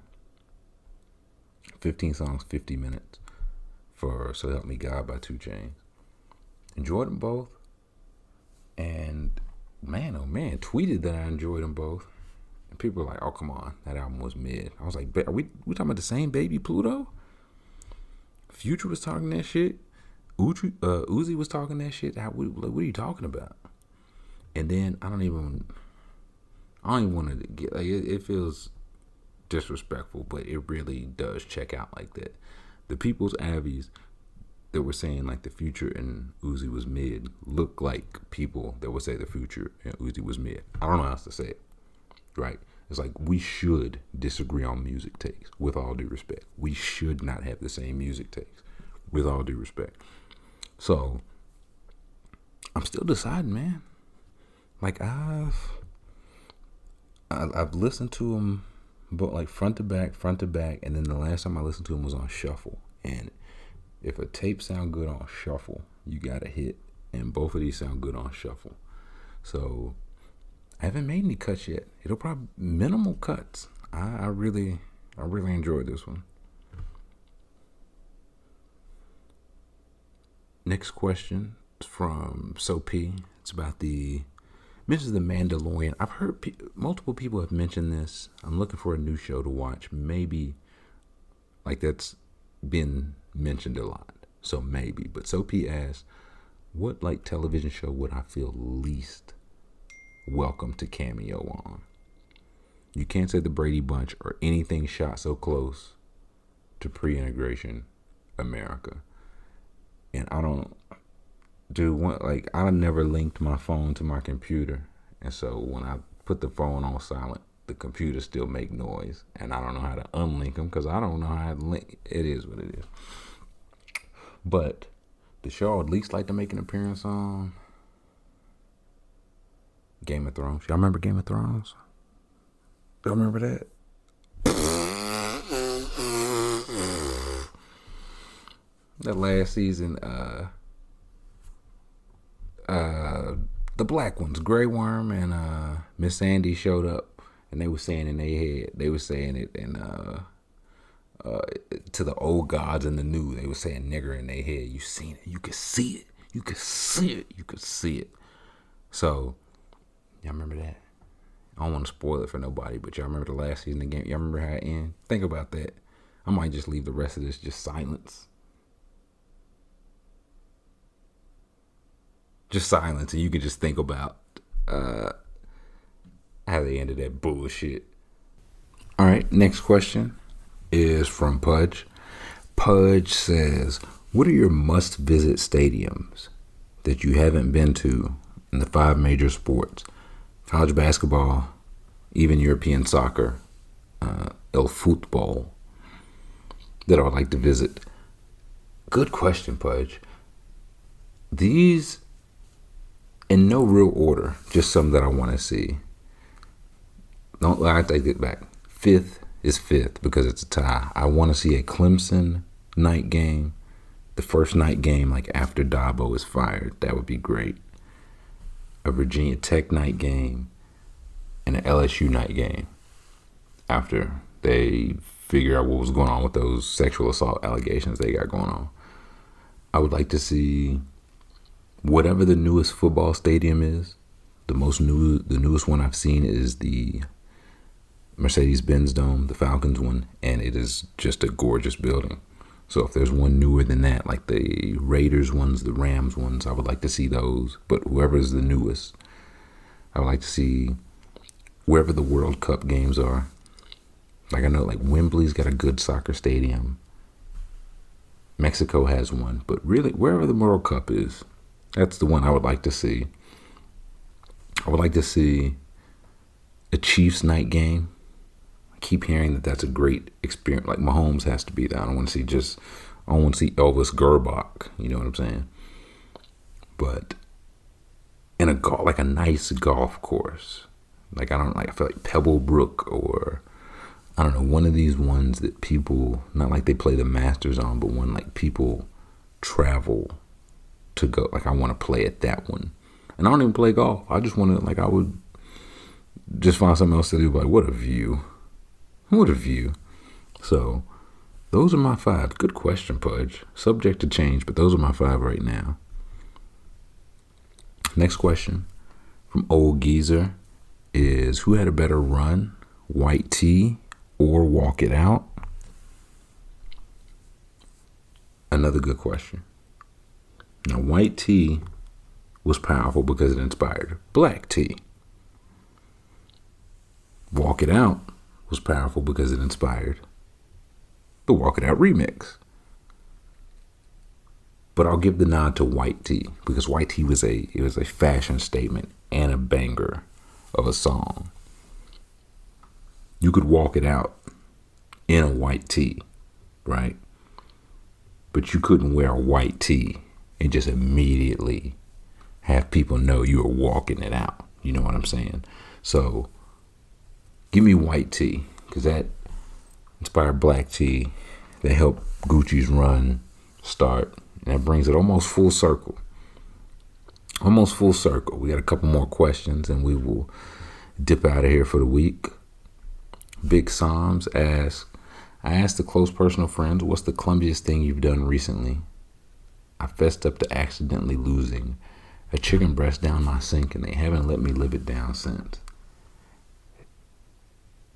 15 songs, 50 minutes for So Help Me God by 2 Chainz. Enjoyed them both. And man, oh man, tweeted that I enjoyed them both. And people were like, oh, come on, that album was mid. I was like, are we talking about the same Baby Pluto? Future was talking that shit. Uzi was talking that shit. What are you talking about? And then I don't even want to get, like, it feels disrespectful, but it really does check out like that. The people's Avies that were saying like the Future and Uzi was mid look like people that would say the Future and Uzi was mid. I don't know how else to say it, right? It's like, we should disagree on music takes, with all due respect. We should not have the same music takes, with all due respect. So I'm still deciding, man. Like, I've listened to them, but like front to back, and then the last time I listened to them was on shuffle. And if a tape sound good on shuffle, you got a hit. And both of these sound good on shuffle. So I haven't made any cuts yet. It'll probably minimal cuts. I really enjoyed this one. Next question is from So P. It's about mentions the Mandalorian. I've heard multiple people have mentioned this. I'm looking for a new show to watch. Maybe, like, that's been mentioned a lot. So maybe. But So P asks, what like television show would I feel least welcome to cameo on? You can't say the Brady Bunch or anything shot so close to pre-integration America. And I don't do one, like, I never linked my phone to my computer. And so when I put the phone on silent. The computer still make noise, and I don't know how to unlink them because I don't know how to link. It is what it is. But does y'all at least like to make an appearance on Game of Thrones? Y'all remember Game of Thrones? Y'all remember that? That last season, the black ones, Grey Worm and Miss Sandy showed up, and they were saying in their head, they were saying it in to the old gods and the new, they were saying nigger in their head. You seen it, you could see it, you could see it, you could see it. So y'all remember that? I don't want to spoil it for nobody, but y'all remember the last season of the game? Y'all remember how it ended? Think about that. I might just leave the rest of this just silence. Just silence, and you can just think about how they ended that bullshit. All right, next question is from Pudge. Pudge says, what are your must-visit stadiums that you haven't been to in the 5 major sports? College basketball, even European soccer, el football, that I would like to visit. Good question, Pudge. These, in no real order, just some that I want to see. I take it back. 5th is 5th because it's a tie. I want to see a Clemson night game, the first night game, like after Dabo is fired. That would be great. A Virginia Tech night game and an LSU night game after they figure out what was going on with those sexual assault allegations they got going on. I would like to see whatever the newest football stadium is. The newest one I've seen is the Mercedes-Benz Dome, the Falcons one, and it is just a gorgeous building. So if there's one newer than that, like the Raiders ones, the Rams ones, I would like to see those. But whoever is the newest, I would like to see wherever the World Cup games are. Like I know like Wembley's got a good soccer stadium. Mexico has one. But really, wherever the World Cup is, that's the one I would like to see. I would like to see a Chiefs night game. I keep hearing that that's a great experience. Like Mahomes has to be there. I don't want to see Elvis Gerbach. You know what I'm saying? But in a nice golf course. I feel like Pebblebrook or I don't know, one of these ones that people, not like they play the Masters on, but one like people travel to go. Like I want to play at that one. And I don't even play golf. I just want to, I would just find something else to do. Like, what a view. What a view. So, those are my 5. Good question, Pudge. Subject to change, but those are my 5 right now. Next question from Old Geezer is, who had a better run, White Tee or Walk It Out? Another good question. Now, White Tee was powerful because it inspired Black Tee. Walk It Out was powerful because it inspired the Walk It Out remix. But I'll give the nod to White Tee because White Tee was a fashion statement and a banger of a song. You could walk it out in a white tee, right? But you couldn't wear a white tee and just immediately have people know you were walking it out. You know what I'm saying? So give me White Tee because that inspired Black Tee. That helped Gucci's run start. And that brings it almost full circle. Almost full circle. We got a couple more questions and we will dip out of here for the week. Big Psalms asks, I asked the close personal friends, what's the clumsiest thing you've done recently? I fessed up to accidentally losing a chicken breast down my sink and they haven't let me live it down since.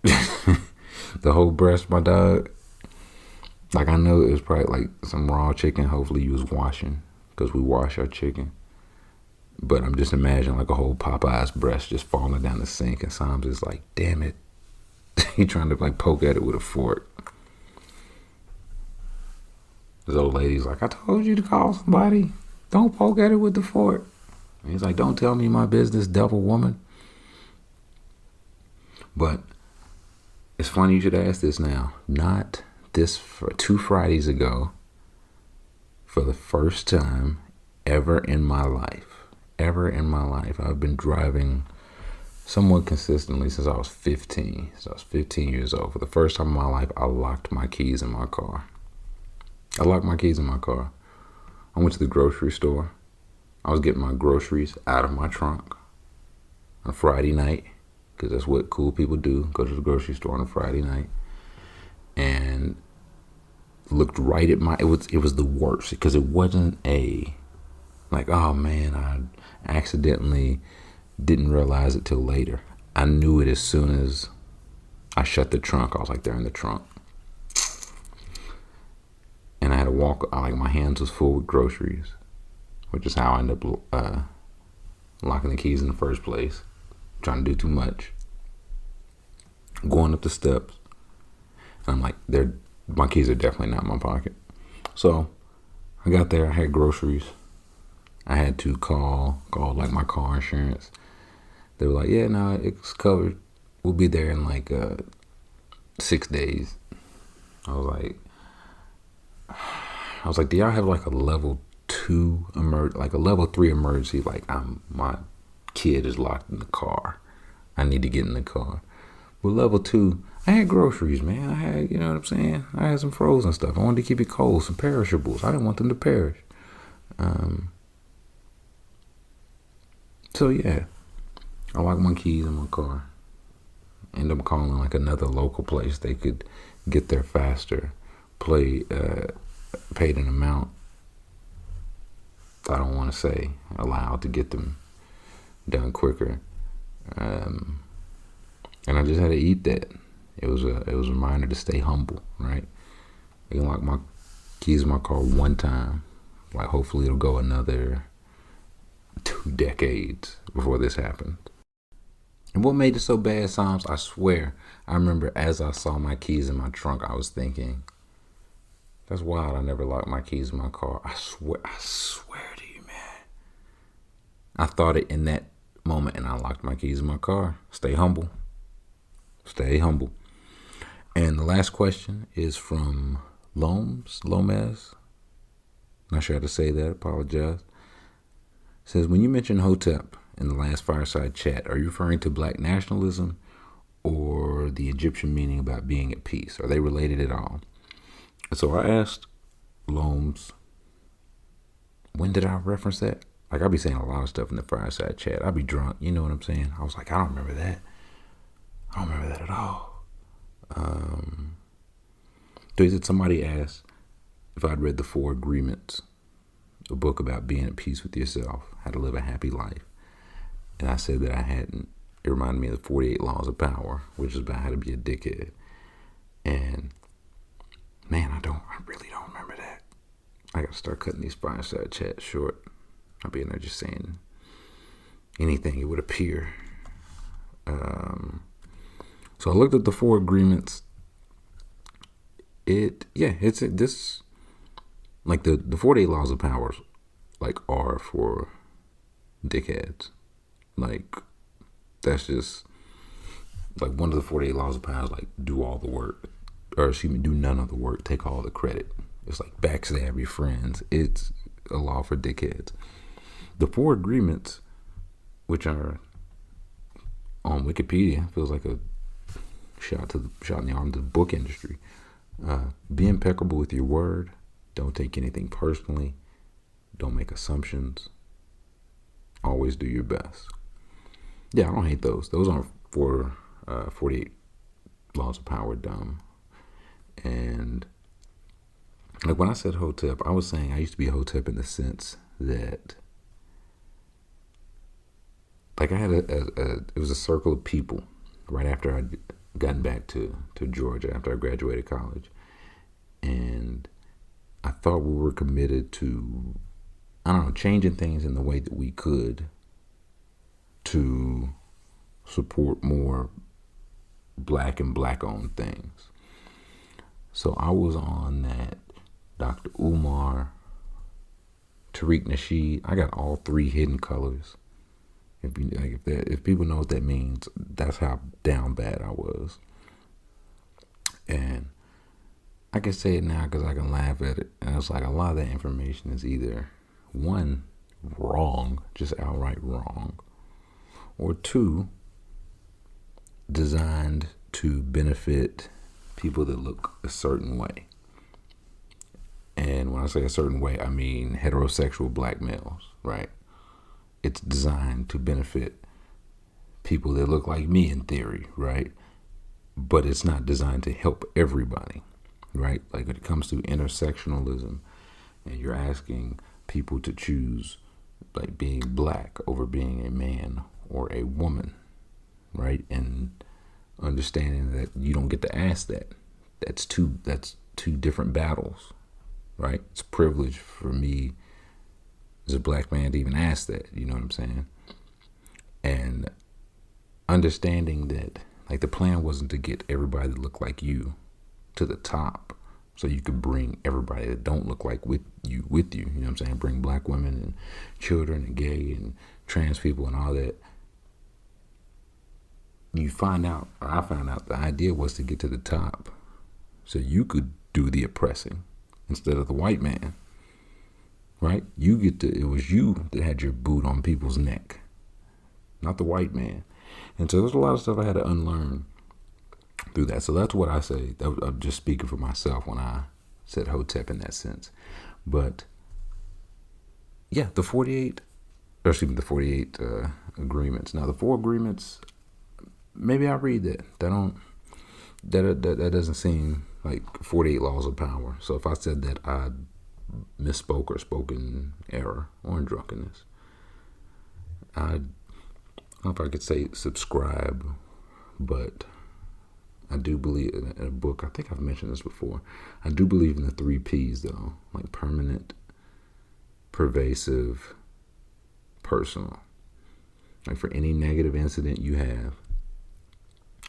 The whole breast, my dog. Like I know it was probably like some raw chicken. Hopefully you was washing because we wash our chicken. But I'm just imagining like a whole Popeye's breast just falling down the sink and Psalms is like, damn it. He trying to like poke at it with a fork. This old lady's like, I told you to call somebody. Don't poke at it with the fork. And he's like, don't tell me my business, devil woman. But it's funny you should ask this now. Not this, for 2 Fridays ago, for the first time ever in my life, I've been driving somewhat consistently since I was 15. So I was 15 years old. For the first time in my life, I locked my keys in my car. I went to the grocery store. I was getting my groceries out of my trunk on a Friday night, because that's what cool people do, go to the grocery store on a Friday night, and looked right at it was the worst, because it wasn't like, oh man, I accidentally didn't realize it till later. I knew it as soon as I shut the trunk. I was like, they're in the trunk. And I had to walk, my hands was full with groceries, which is how I ended up locking the keys in the first place, trying to do too much. Going up the steps, and I'm like, my keys are definitely not in my pocket. So I got there, I had groceries. I had to call like my car insurance. They were like, yeah, no, it's covered. We'll be there in like 6 days. I was like, do y'all have like a level 2 like a level 3 emergency? Like, my kid is locked in the car. I need to get in the car. But level 2, I had groceries, man. I had, you know what I'm saying? I had some frozen stuff. I wanted to keep it cold, some perishables. I didn't want them to perish. So yeah, I locked my keys in my car. End up calling like another local place. They could get there faster. Paid an amount I don't want to say aloud to get them done quicker. And I just had to eat that. It was a reminder to stay humble, right? I can lock my keys in my car one time. Like, hopefully it'll go another 2 decades before this happens. And what made it so bad, Psalms, I swear, I remember as I saw my keys in my trunk, I was thinking, that's wild, I never locked my keys in my car. I swear to you, man. I thought it in that moment, and I locked my keys in my car. Stay humble. And the last question is from Lomez. Not sure how to say that, apologize. It says, when you mentioned Hotep in the last fireside chat, are you referring to black nationalism or the Egyptian meaning about being at peace? Are they related at all? So I asked Loams, when did I reference that? Like, I be saying a lot of stuff in the fireside chat. I be drunk, you know what I'm saying? I was like, I don't remember that. I don't remember that at all. Somebody asked if I'd read The 4 Agreements, a book about being at peace with yourself, how to live a happy life. And I said that I hadn't. It reminded me of the 48 Laws of Power, which is about how to be a dickhead. And man, I really don't remember that. I gotta start cutting these fireside chats short. I'll be in there just saying anything it would appear. So I looked at the 4 agreements. This like the 48 Laws of Power, like, are for dickheads. Like, that's just like one of the 48 Laws of Power is like, do all the work, or excuse me, do none of the work, take all the credit. It's like backstab your friends. It's a law for dickheads. The 4 agreements, which are on Wikipedia, feels like a shot in the arm to the book industry. Be impeccable with your word. Don't take anything personally. Don't make assumptions. Always do your best. Yeah, I don't hate those. Those aren't for 48 Laws of Power dumb. And like, when I said Hotep, I was saying I used to be a Hotep in the sense that, like, I had it was a circle of people right after I'd gotten back to Georgia, after I graduated college. And I thought we were committed to, I don't know, changing things in the way that we could to support more black and black-owned things. So I was on that Dr. Umar, Tariq Nasheed. I got all 3 Hidden Colors If people know what that means, that's how down bad I was. And I can say it now because I can laugh at it. And it's like a lot of that information is either one, wrong, just outright wrong, or two, designed to benefit people that look a certain way. And when I say a certain way, I mean heterosexual black males, right? It's designed to benefit people that look like me in theory, right? But it's not designed to help everybody, right? Like when it comes to intersectionalism and you're asking people to choose like being black over being a man or a woman, right? And understanding that you don't get to ask that. That's two different battles, right? It's a privilege for me as a black man to even ask that, you know what I'm saying? And understanding that like the plan wasn't to get everybody that look like you to the top so you could bring everybody that don't look like with you, you know what I'm saying? Bring black women and children and gay and trans people and all that. I found out the idea was to get to the top so you could do the oppressing instead of the white man, right? It was you that had your boot on people's neck, not the white man. And so there's a lot of stuff I had to unlearn through that. So that's what I say. I'm just speaking for myself when I said Hotep in that sense. But yeah, the 48 agreements. Now the 4 agreements, maybe I'll read that. That doesn't seem like 48 laws of power. So if I said that, I misspoke or spoke in error or in drunkenness. I don't know if I could say subscribe, but I do believe in a book. I think I've mentioned this before. I do believe in the 3 P's though, like permanent, pervasive, personal. Like for any negative incident you have,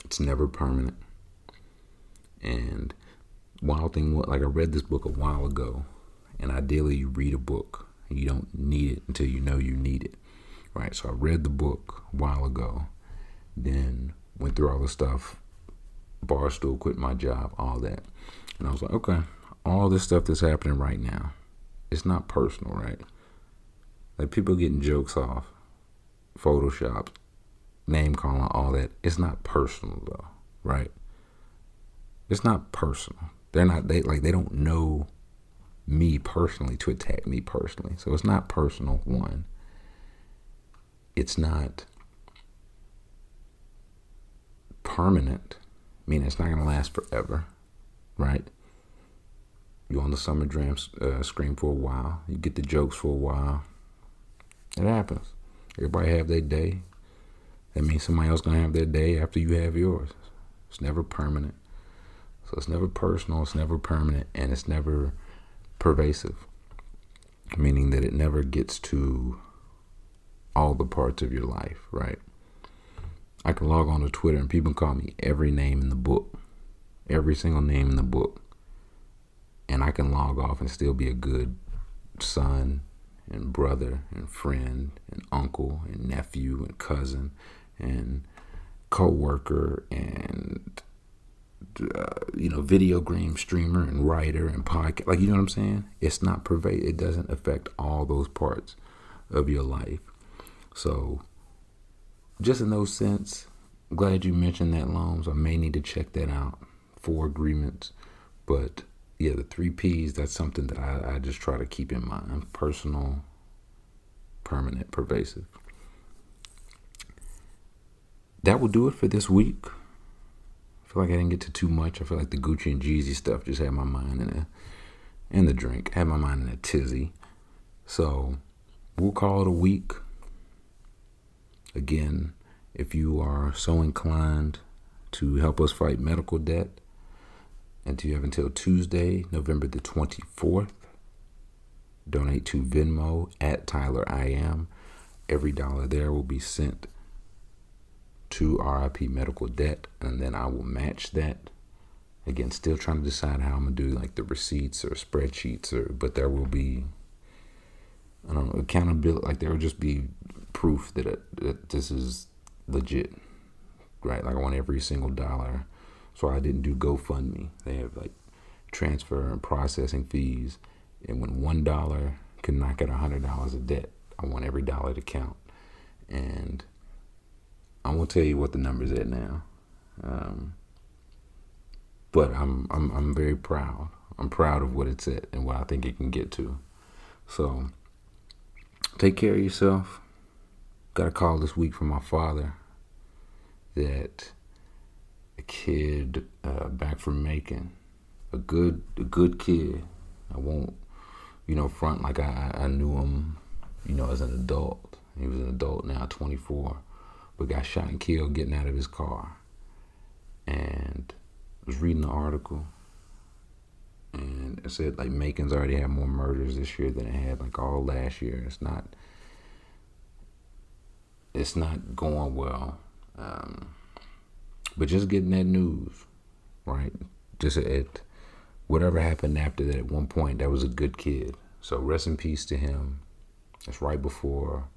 it's never permanent. And wild thing, like I read this book a while ago, and ideally you read a book and you don't need it until you know you need it, right? So I read the book a while ago, then went through all the stuff, Barstool, quit my job, all that. And I was like, okay, all this stuff that's happening right now, it's not personal, right? Like people getting jokes off, Photoshop, name calling, all that. It's not personal though, right? It's not personal. They don't know me personally to attack me personally. So it's not personal, one. It's not permanent, meaning it's not going to last forever, right? You're on the Summer Jam screen for a while. You get the jokes for a while. It happens. Everybody have their day. That means somebody else going to have their day after you have yours. It's never permanent. So it's never personal, it's never permanent, and it's never pervasive, meaning that it never gets to all the parts of your life, right? I can log on to Twitter and people call me every name in the book, every single name in the book, and I can log off and still be a good son and brother and friend and uncle and nephew and cousin and co-worker and video game streamer and writer and podcast, like, you know what I'm saying? It's not pervasive. It doesn't affect all those parts of your life. So just in those sense, I'm glad you mentioned that, Loams. I may need to check that out. 4 agreements. But yeah, the 3 P's, that's something that I just try to keep in mind. Personal, permanent, pervasive. That will do it for this week. I feel like I didn't get to too much. I feel like the Gucci and Jeezy stuff just had my mind in the drink, had my mind in a tizzy. So we'll call it a week. Again, if you are so inclined to help us fight medical debt, and you have until Tuesday, November the 24th, donate to Venmo at TylerIam. Every dollar there will be sent to RIP medical debt, and then I will match that. Again, still trying to decide how I'm gonna do like the receipts or spreadsheets, but there will be I don't know, accountability. Like there would just be proof that this is legit, right? Like I want every single dollar. So I didn't do GoFundMe. They have like transfer and processing fees, and when $1 can knock out $100 of debt, I want every dollar to count. And I won't tell you what the number's at now, but I'm very proud. I'm proud of what it's at and what I think it can get to. So take care of yourself. Got a call this week from my father that a kid back from Macon, a good kid. I won't, front like I knew him, as an adult. He was an adult now, 24, but got shot and killed getting out of his car. And I was reading the article, and it said like Macon's already had more murders this year than it had like all last year. It's not going well. But just getting that news, right? Just whatever happened after that, at one point, that was a good kid. So rest in peace to him. It's right before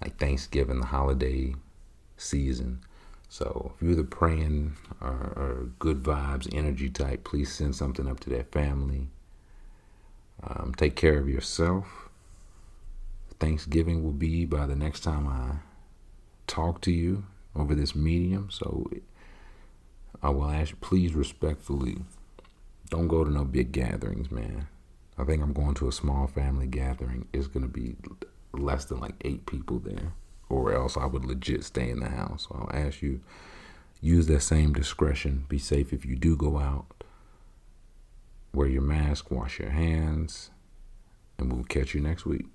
like Thanksgiving, the holiday season. So if you're the praying or good vibes, energy type, please send something up to that family. Take care of yourself. Thanksgiving will be by the next time I talk to you over this medium. So I will ask you, please respectfully, don't go to no big gatherings, man. I think I'm going to a small family gathering. It's going to be less than like 8 people there, or else I would legit stay in the house. So I'll ask you, use that same discretion. Be safe if you do go out. Wear your mask, wash your hands, and we'll catch you next week.